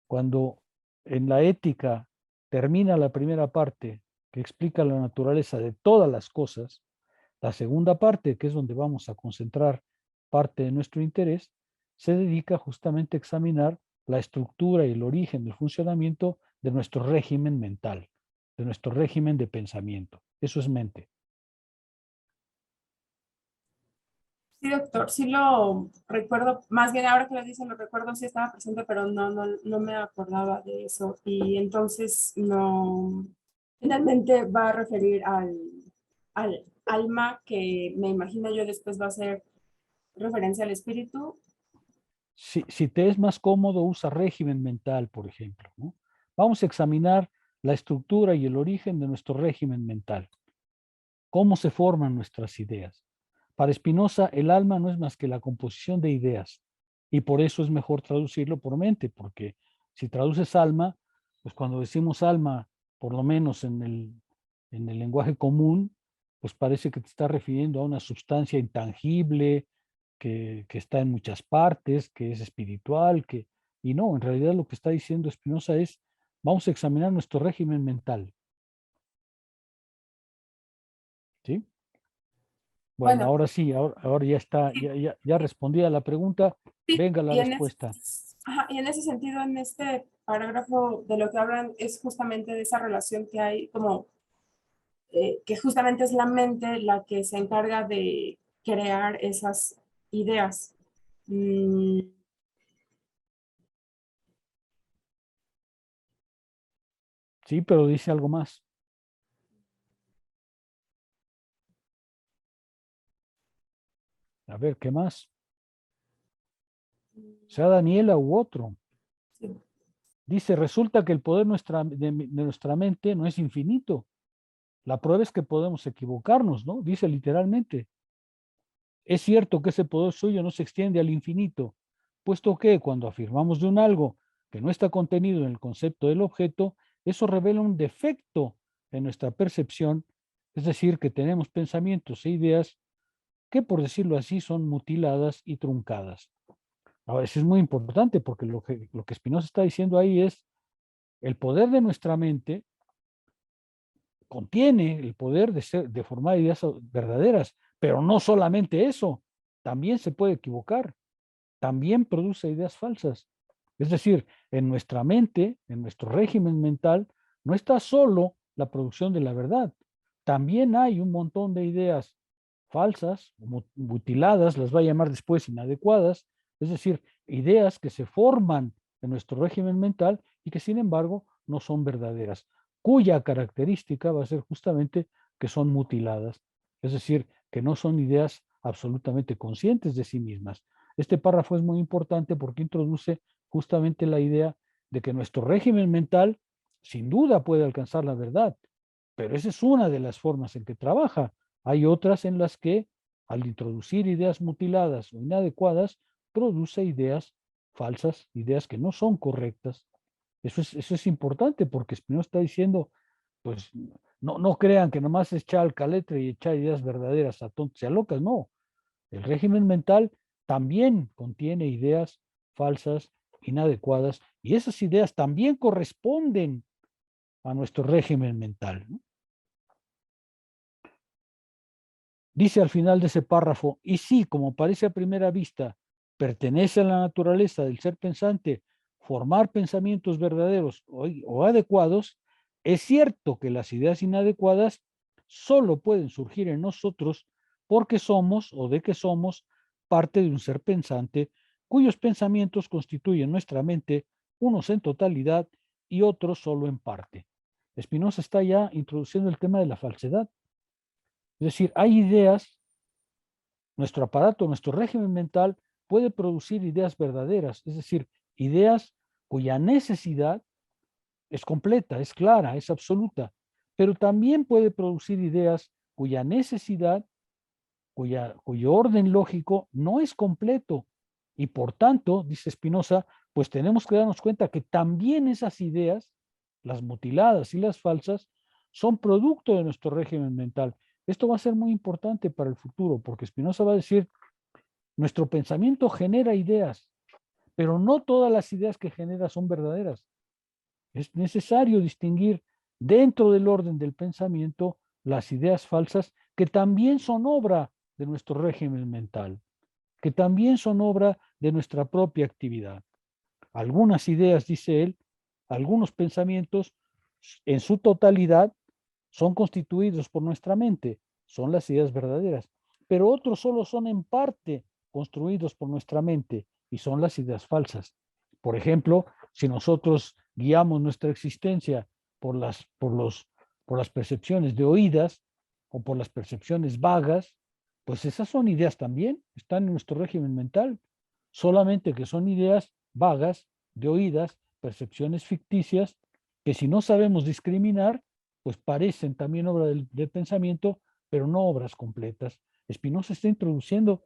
Cuando en la ética termina la primera parte que explica la naturaleza de todas las cosas, la segunda parte, que es donde vamos a concentrar parte de nuestro interés, se dedica justamente a examinar la estructura y el origen del funcionamiento de nuestro régimen mental, de nuestro régimen de pensamiento. Eso es mente. Sí, doctor, sí lo recuerdo, más bien ahora que lo dicen, lo recuerdo, sí estaba presente, pero no me acordaba de eso. Y entonces no, finalmente va a referir al alma, que me imagino yo después va a ser referencia al espíritu. Si te es más cómodo, usa régimen mental, por ejemplo, ¿no? Vamos a examinar la estructura y el origen de nuestro régimen mental. ¿Cómo se forman nuestras ideas? Para Spinoza, el alma no es más que la composición de ideas, y por eso es mejor traducirlo por mente, porque si traduces alma, pues cuando decimos alma, por lo menos en el lenguaje común, pues parece que te está refiriendo a una sustancia intangible, que está en muchas partes, que es espiritual, y no, en realidad lo que está diciendo Spinoza es, vamos a examinar nuestro régimen mental. ¿Sí? Bueno, Bueno, ahora sí, ahora ya está, ya respondí a la pregunta. sí, Venga la y respuesta. y en ese sentido, en este parágrafo de lo que hablan es justamente de esa relación que hay, como que justamente es la mente la que se encarga de crear esas ideas. Mm, Sí, pero dice algo más. A ver, ¿qué más? Sea Daniela u otro. sí. Dice, resulta que el poder de nuestra mente no es infinito. La prueba es que podemos equivocarnos, ¿no? Dice literalmente. Es cierto que ese poder suyo no se extiende al infinito, puesto que cuando afirmamos de un algo que no está contenido en el concepto del objeto, eso revela un defecto en nuestra percepción, es decir, que tenemos pensamientos e ideas que, por decirlo así, son mutiladas y truncadas. Ahora, eso es muy importante porque lo que Spinoza está diciendo ahí es el poder de nuestra mente contiene el poder de formar ideas verdaderas, pero no solamente eso, también se puede equivocar, también produce ideas falsas. Es decir, en nuestra mente, en nuestro régimen mental, no está solo la producción de la verdad, también hay un montón de ideas falsas, mutiladas, las va a llamar después inadecuadas, es decir, ideas que se forman en nuestro régimen mental y que sin embargo no son verdaderas, cuya característica va a ser justamente que son mutiladas, es decir, que no son ideas absolutamente conscientes de sí mismas. Este párrafo es muy importante porque introduce justamente la idea de que nuestro régimen mental sin duda puede alcanzar la verdad, pero esa es una de las formas en que trabaja. Hay otras en las que, al introducir ideas mutiladas o inadecuadas, produce ideas falsas, ideas que no son correctas. Eso es importante porque Spinoza está diciendo, pues no crean que nomás es echar al caletre y echar ideas verdaderas a tontos y a locas, no. El régimen mental también contiene ideas falsas, inadecuadas, y esas ideas también corresponden a nuestro régimen mental, ¿no? Dice al final de ese párrafo, y sí, como parece a primera vista, pertenece a la naturaleza del ser pensante formar pensamientos verdaderos o adecuados, es cierto que las ideas inadecuadas solo pueden surgir en nosotros porque somos o de que somos parte de un ser pensante cuyos pensamientos constituyen nuestra mente, unos en totalidad y otros solo en parte. Spinoza está ya introduciendo el tema de la falsedad. Es decir, hay ideas, nuestro aparato, nuestro régimen mental puede producir ideas verdaderas, es decir, ideas cuya necesidad es completa, es clara, es absoluta, pero también puede producir ideas cuya necesidad, cuyo orden lógico no es completo. Y por tanto, dice Spinoza, pues tenemos que darnos cuenta que también esas ideas, las mutiladas y las falsas, son producto de nuestro régimen mental. Esto va a ser muy importante para el futuro, porque Spinoza va a decir, nuestro pensamiento genera ideas, pero no todas las ideas que genera son verdaderas. Es necesario distinguir dentro del orden del pensamiento las ideas falsas que también son obra de nuestro régimen mental, que también son obra de nuestra propia actividad. Algunas ideas, dice él, algunos pensamientos en su totalidad son constituidos por nuestra mente, son las ideas verdaderas, pero otros solo son en parte construidos por nuestra mente y son las ideas falsas. Por ejemplo, si nosotros guiamos nuestra existencia por las percepciones de oídas o por las percepciones vagas, pues esas son ideas también, están en nuestro régimen mental, solamente que son ideas vagas, de oídas, percepciones ficticias, que si no sabemos discriminar, pues parecen también obra del pensamiento, pero no obras completas. Spinoza está introduciendo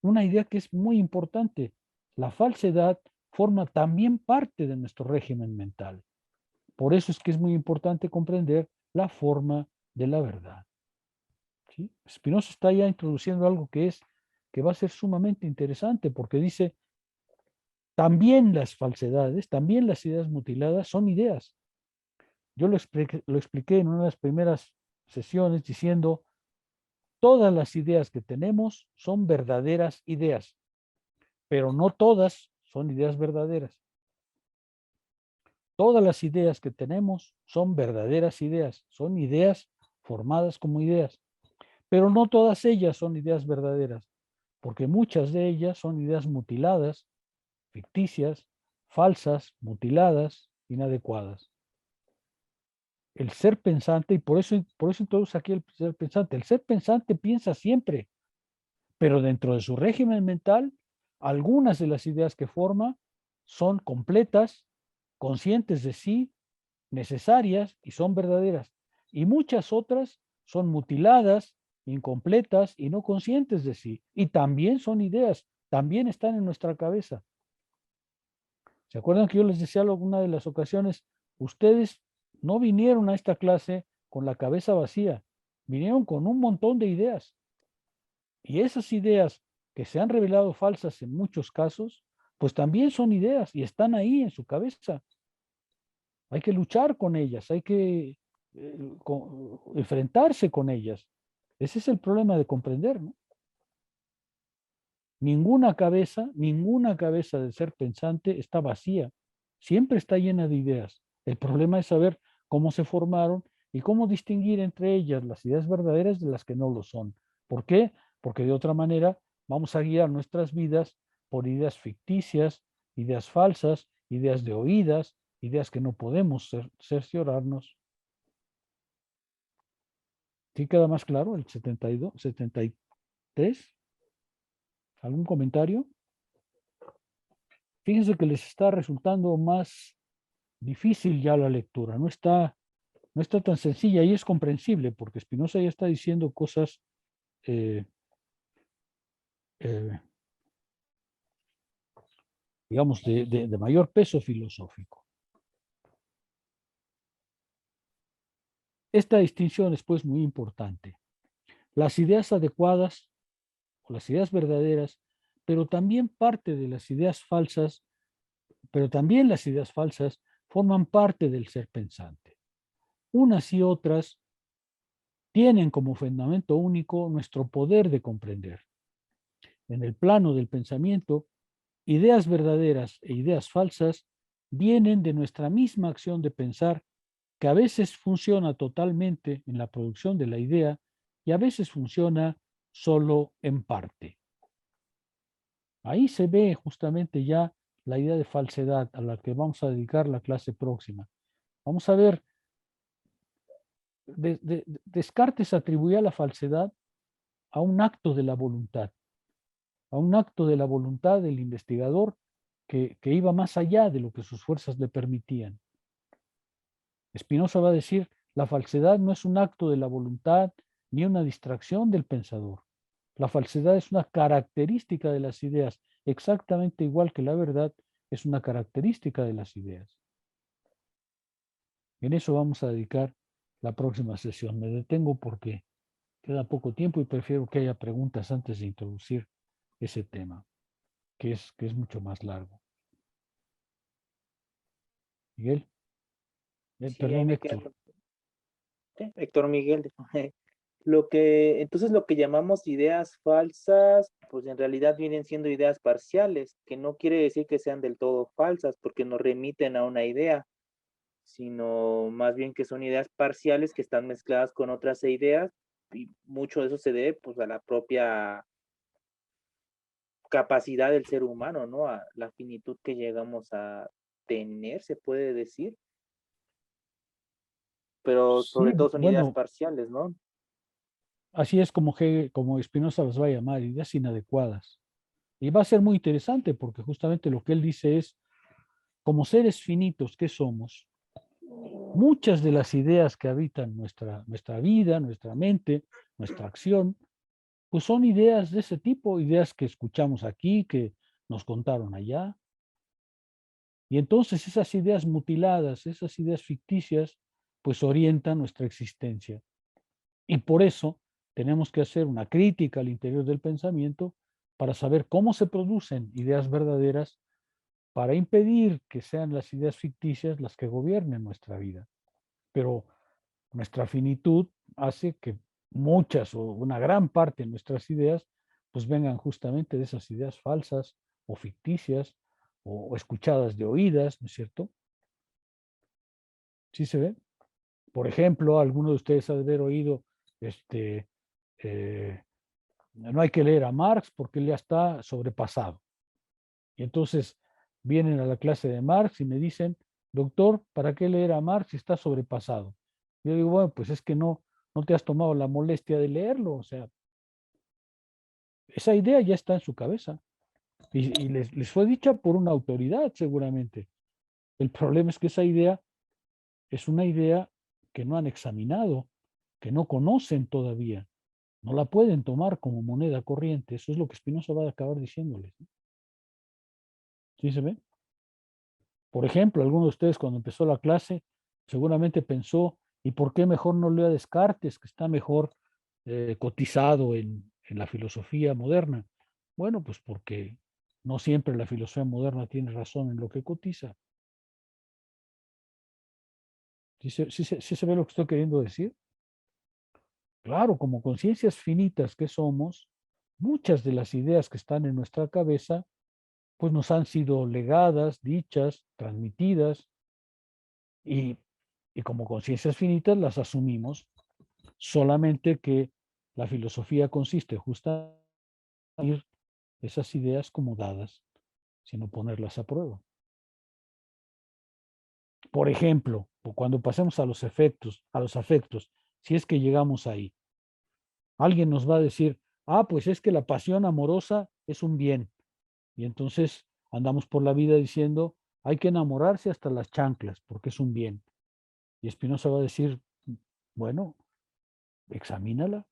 una idea que es muy importante. La falsedad forma también parte de nuestro régimen mental. Por eso es que es muy importante comprender la forma de la verdad. ¿Sí? Spinoza está ya introduciendo algo que va a ser sumamente interesante, porque dice, también las falsedades, también las ideas mutiladas son ideas. Yo lo expliqué en una de las primeras sesiones diciendo, todas las ideas que tenemos son verdaderas ideas, pero no todas son ideas verdaderas. Todas las ideas que tenemos son verdaderas ideas, son ideas formadas como ideas, pero no todas ellas son ideas verdaderas, porque muchas de ellas son ideas mutiladas, ficticias, falsas, mutiladas, inadecuadas. El ser pensante, y por eso introduce aquí el ser pensante, el ser pensante piensa siempre, pero dentro de su régimen mental, algunas de las ideas que forma son completas, conscientes de sí, necesarias y son verdaderas. Y muchas otras son mutiladas, incompletas y no conscientes de sí. Y también son ideas, también están en nuestra cabeza. ¿Se acuerdan que yo les decía en alguna de las ocasiones, ustedes no vinieron a esta clase con la cabeza vacía, vinieron con un montón de ideas? Y esas ideas que se han revelado falsas en muchos casos, pues también son ideas y están ahí en su cabeza. Hay que luchar con ellas, hay que enfrentarse con ellas. Ese es el problema de comprender, ¿no? Ninguna cabeza del ser pensante está vacía, siempre está llena de ideas. El problema es saber cómo se formaron y cómo distinguir entre ellas las ideas verdaderas de las que no lo son. ¿Por qué? Porque de otra manera vamos a guiar nuestras vidas por ideas ficticias, ideas falsas, ideas de oídas, ideas que no podemos cerciorarnos. ¿Sí queda más claro el 72, 73? ¿Algún comentario? Fíjense que les está resultando más difícil ya la lectura, no está tan sencilla y es comprensible porque Spinoza ya está diciendo cosas digamos, de mayor peso filosófico. Esta distinción es pues muy importante. Las ideas adecuadas o las ideas verdaderas, pero también parte de las ideas falsas, pero también las ideas falsas forman parte del ser pensante. Unas y otras tienen como fundamento único nuestro poder de comprender. En el plano del pensamiento, ideas verdaderas e ideas falsas vienen de nuestra misma acción de pensar, que a veces funciona totalmente en la producción de la idea y a veces funciona solo en parte. Ahí se ve justamente ya la idea de falsedad a la que vamos a dedicar la clase próxima. Vamos a ver, Descartes atribuía la falsedad a un acto de la voluntad, a un acto de la voluntad del investigador que iba más allá de lo que sus fuerzas le permitían. Spinoza va a decir, la falsedad no es un acto de la voluntad ni una distracción del pensador. La falsedad es una característica de las ideas, exactamente igual que la verdad es una característica de las ideas. En eso vamos a dedicar la próxima sesión. Me detengo porque queda poco tiempo y prefiero que haya preguntas antes de introducir ese tema, que es mucho más largo. Miguel. Sí, ahí Perdón, me queda. Héctor. Sí, Héctor Miguel. Entonces lo que llamamos ideas falsas, pues en realidad vienen siendo ideas parciales, que no quiere decir que sean del todo falsas, porque nos remiten a una idea, sino más bien que son ideas parciales que están mezcladas con otras ideas, y mucho de eso se debe pues a la propia capacidad del ser humano, ¿no? A la finitud que llegamos a tener, se puede decir, pero Sí, sobre todo son ideas bueno, parciales, ¿no? así es como Spinoza las va a llamar, ideas inadecuadas. Y va a ser muy interesante porque justamente lo que él dice es, como seres finitos que somos, muchas de las ideas que habitan nuestra vida, nuestra mente, nuestra acción, pues son ideas de ese tipo, ideas que escuchamos aquí, que nos contaron allá. Y entonces esas ideas mutiladas, esas ideas ficticias, pues orientan nuestra existencia. Y por eso tenemos que hacer una crítica al interior del pensamiento para saber cómo se producen ideas verdaderas para impedir que sean las ideas ficticias las que gobiernen nuestra vida. Pero nuestra finitud hace que muchas o una gran parte de nuestras ideas pues vengan justamente de esas ideas falsas o ficticias o escuchadas de oídas, ¿no es cierto? ¿Sí se ve? Por ejemplo, alguno de ustedes ha de haber oído, eh, no hay que leer a Marx porque él ya está sobrepasado. Y entonces vienen a la clase de Marx y me dicen, doctor, ¿para qué leer a Marx si está sobrepasado? Yo digo, bueno, pues es que no te has tomado la molestia de leerlo, o sea, esa idea ya está en su cabeza y les fue dicha por una autoridad seguramente. El problema es que esa idea es una idea que no han examinado, que no conocen todavía, no la pueden tomar como moneda corriente. Eso es lo que Spinoza va a acabar diciéndoles. ¿Sí se ve? Por ejemplo, alguno de ustedes cuando empezó la clase seguramente pensó, ¿y por qué mejor no lea Descartes, que está mejor cotizado en la filosofía moderna? Bueno, pues porque no siempre la filosofía moderna tiene razón en lo que cotiza. ¿Sí se ve lo que estoy queriendo decir? Claro, como conciencias finitas que somos, muchas de las ideas que están en nuestra cabeza, pues nos han sido legadas, dichas, transmitidas, y, y como conciencias finitas las asumimos, solamente que la filosofía consiste justamente en ir esas ideas como dadas, sino ponerlas a prueba. Por ejemplo, cuando pasemos a los afectos, si es que llegamos ahí, alguien nos va a decir, pues es que la pasión amorosa es un bien. Y entonces andamos por la vida diciendo, hay que enamorarse hasta las chanclas, porque es un bien. Y Spinoza va a decir, bueno, examínala,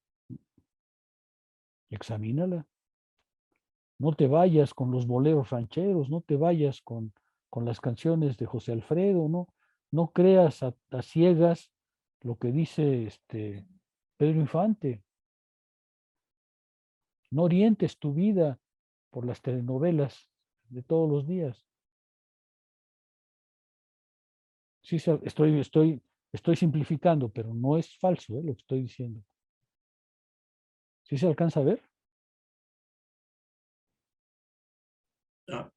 examínala. No te vayas con los boleros rancheros, no te vayas con las canciones de José Alfredo, no creas a ciegas lo que dice Pedro Infante. No orientes tu vida por las telenovelas de todos los días. Sí, estoy simplificando, pero no es falso lo que estoy diciendo. ¿Sí se alcanza a ver?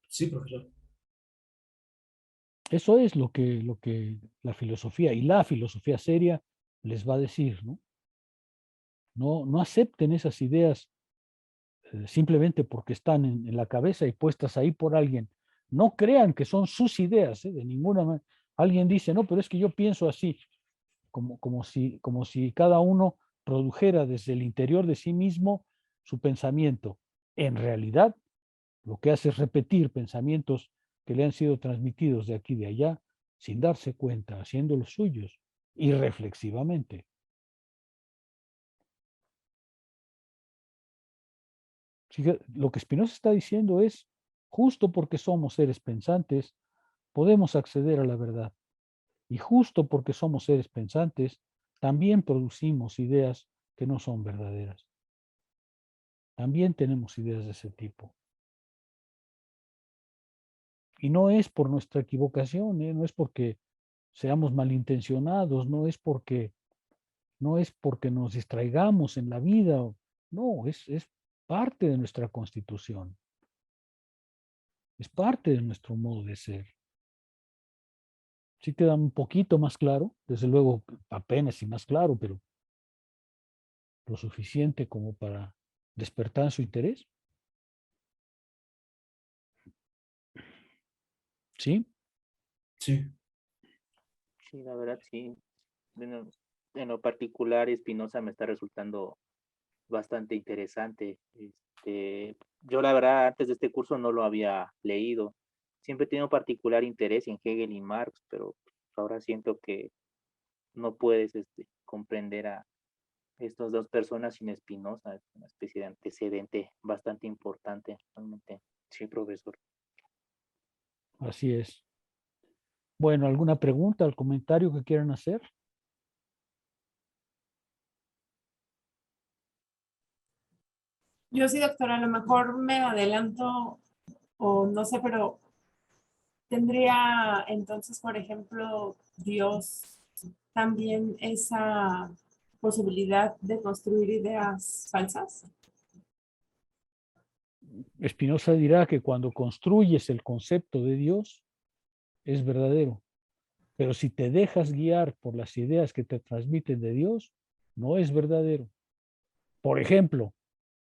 Sí, profesor. Eso es lo que la filosofía y la filosofía seria les va a decir, ¿no? No acepten esas ideas simplemente porque están en la cabeza y puestas ahí por alguien. No crean que son sus ideas, de ninguna manera. Alguien dice, no, pero es que yo pienso así, como si cada uno produjera desde el interior de sí mismo su pensamiento. En realidad, lo que hace es repetir pensamientos que le han sido transmitidos de aquí y de allá, sin darse cuenta, haciendo los suyos, irreflexivamente. Lo que Spinoza está diciendo es, justo porque somos seres pensantes, podemos acceder a la verdad. Y justo porque somos seres pensantes, también producimos ideas que no son verdaderas. También tenemos ideas de ese tipo. Y no es por nuestra equivocación, no es porque seamos malintencionados, no es porque nos distraigamos en la vida, no, es parte de nuestra constitución, es parte de nuestro modo de ser. Sí queda un poquito más claro, desde luego apenas y más claro, pero lo suficiente como para despertar su interés. ¿Sí? Sí. Sí, la verdad, sí. Bueno, en lo particular, Spinoza me está resultando bastante interesante. Yo la verdad, antes de este curso no lo había leído. Siempre he tenido particular interés en Hegel y Marx, pero ahora siento que no puedes comprender a estas dos personas sin Spinoza. Es una especie de antecedente bastante importante, realmente. Sí, profesor. Así es. Bueno, ¿alguna pregunta, al comentario que quieran hacer? Yo sí, doctora, a lo mejor me adelanto o no sé, pero tendría entonces, por ejemplo, Dios también esa posibilidad de construir ideas falsas. Spinoza dirá que cuando construyes el concepto de Dios, es verdadero. Pero si te dejas guiar por las ideas que te transmiten de Dios, no es verdadero. Por ejemplo,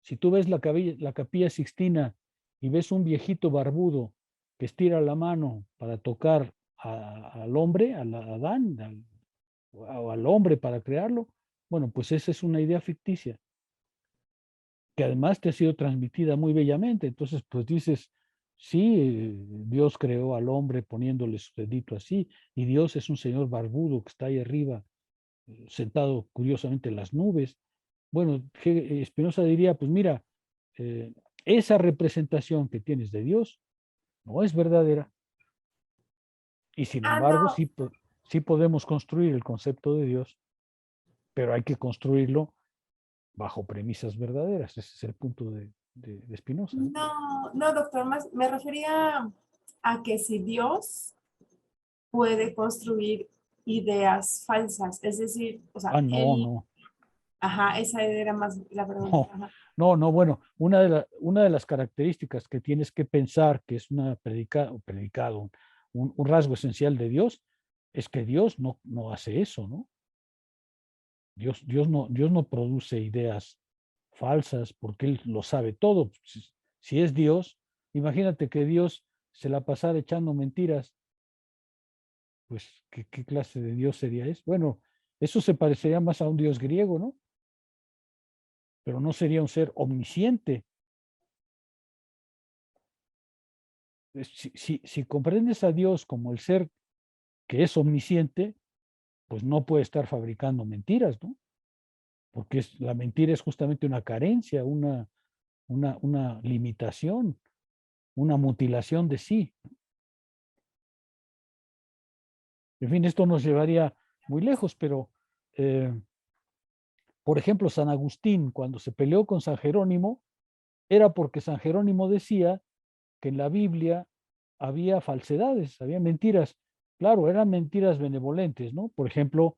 si tú ves la Capilla Sixtina y ves un viejito barbudo que estira la mano para tocar al hombre, a Adán, al hombre para crearlo, bueno, pues esa es una idea ficticia, que además te ha sido transmitida muy bellamente. Entonces, pues dices, sí, Dios creó al hombre poniéndole su dedito así, y Dios es un señor barbudo que está ahí arriba, sentado curiosamente en las nubes. Bueno, Spinoza diría, pues mira, eh, esa representación que tienes de Dios no es verdadera. Y sin Ah, embargo, no, sí, sí podemos construir el concepto de Dios, pero hay que construirlo bajo premisas verdaderas. Ese es el punto de Spinoza, ¿no? no, doctor, más me refería a que si Dios puede construir ideas falsas, es decir, o sea, Ah, no, él, no, ajá, esa era más la pregunta. no, Ajá. no, bueno, una de las características que tienes que pensar que es una predicado, un rasgo esencial de Dios, es que Dios no hace eso, ¿no? Dios no produce ideas falsas porque Él lo sabe todo. Si es Dios, imagínate que Dios se la pasara echando mentiras, pues ¿qué clase de Dios sería eso? Bueno, eso se parecería más a un Dios griego, ¿no? Pero no sería un ser omnisciente. Si comprendes a Dios como el ser que es omnisciente, pues no puede estar fabricando mentiras, ¿no? Porque la mentira es justamente una carencia, una limitación, una mutilación de sí. En fin, esto nos llevaría muy lejos, pero, por ejemplo, San Agustín, cuando se peleó con San Jerónimo, era porque San Jerónimo decía que en la Biblia había falsedades, había mentiras. Claro, eran mentiras benevolentes, ¿no? Por ejemplo,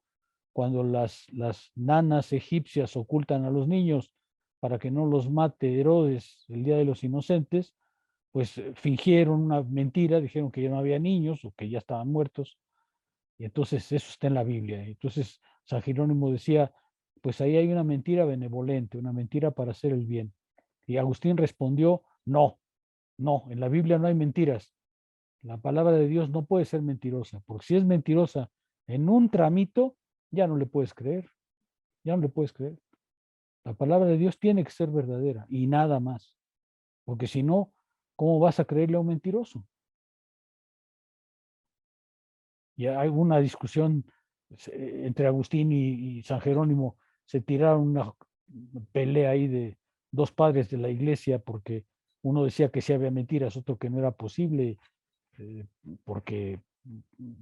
cuando las nanas egipcias ocultan a los niños para que no los mate Herodes el Día de los Inocentes, pues fingieron una mentira, dijeron que ya no había niños o que ya estaban muertos, y entonces eso está en la Biblia. Entonces San Jerónimo decía, pues ahí hay una mentira benevolente, una mentira para hacer el bien. Y Agustín respondió, no, no, en la Biblia no hay mentiras. La palabra de Dios no puede ser mentirosa, porque si es mentirosa en un tramito, ya no le puedes creer, ya no le puedes creer. La palabra de Dios tiene que ser verdadera y nada más, porque si no, ¿cómo vas a creerle a un mentiroso? Y hay una discusión entre Agustín y San Jerónimo, se tiraron una pelea ahí dos padres de la iglesia porque uno decía que sí había mentiras, otro que no era posible, porque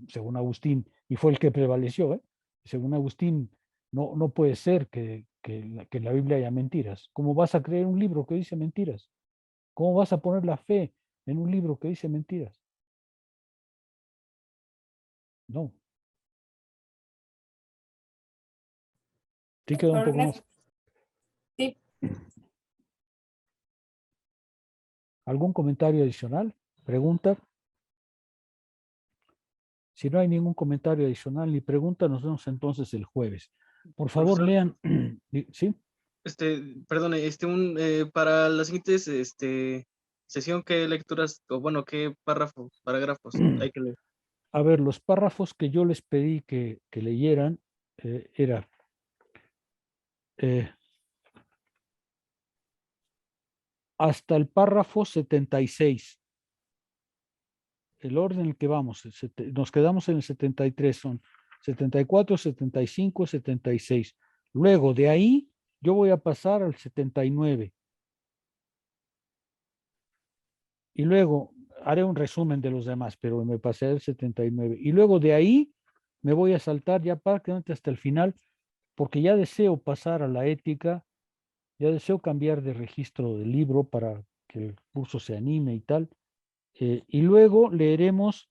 según Agustín, y fue el que prevaleció, según Agustín, no puede ser que en la Biblia haya mentiras. ¿Cómo vas a creer un libro que dice mentiras? ¿Cómo vas a poner la fe en un libro que dice mentiras? No. Sí quedó un poco más. Sí. ¿Algún comentario adicional? ¿Pregunta? Si no hay ningún comentario adicional ni pregunta, nos vemos entonces el jueves. Por favor, Profesor, lean. ¿Sí? perdone, para las siguientes, sesión, ¿qué lecturas, o bueno, qué parágrafos hay que leer? A ver, los párrafos que yo les pedí que leyeran era hasta el párrafo 76. El orden en el que vamos, nos quedamos en el 73, son 74, 75, 76. Luego de ahí yo voy a pasar al 79. Y luego haré un resumen de los demás, pero me pasé al 79. Y luego de ahí me voy a saltar ya prácticamente hasta el final, porque ya deseo pasar a la ética, ya deseo cambiar de registro del libro para que el curso se anime y tal. Y luego leeremos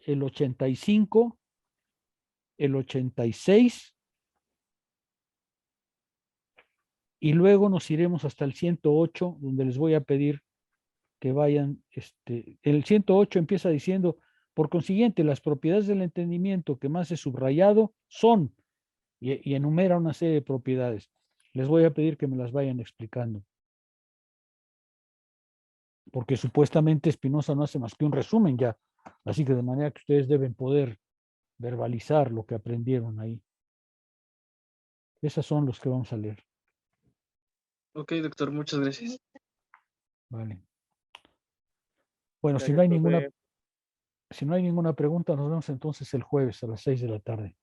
el 85, el 86, y luego nos iremos hasta el 108, donde les voy a pedir que vayan. El 108 empieza diciendo, por consiguiente, las propiedades del entendimiento que más he subrayado son, y enumera una serie de propiedades. Les voy a pedir que me las vayan explicando. Porque supuestamente Spinoza no hace más que un resumen ya. Así que de manera que ustedes deben poder verbalizar lo que aprendieron ahí. Esos son los que vamos a leer. Ok, doctor, muchas gracias. Vale. Bueno, Gracias, profe. si no hay ninguna pregunta, nos vemos entonces el jueves a las 6 de la tarde.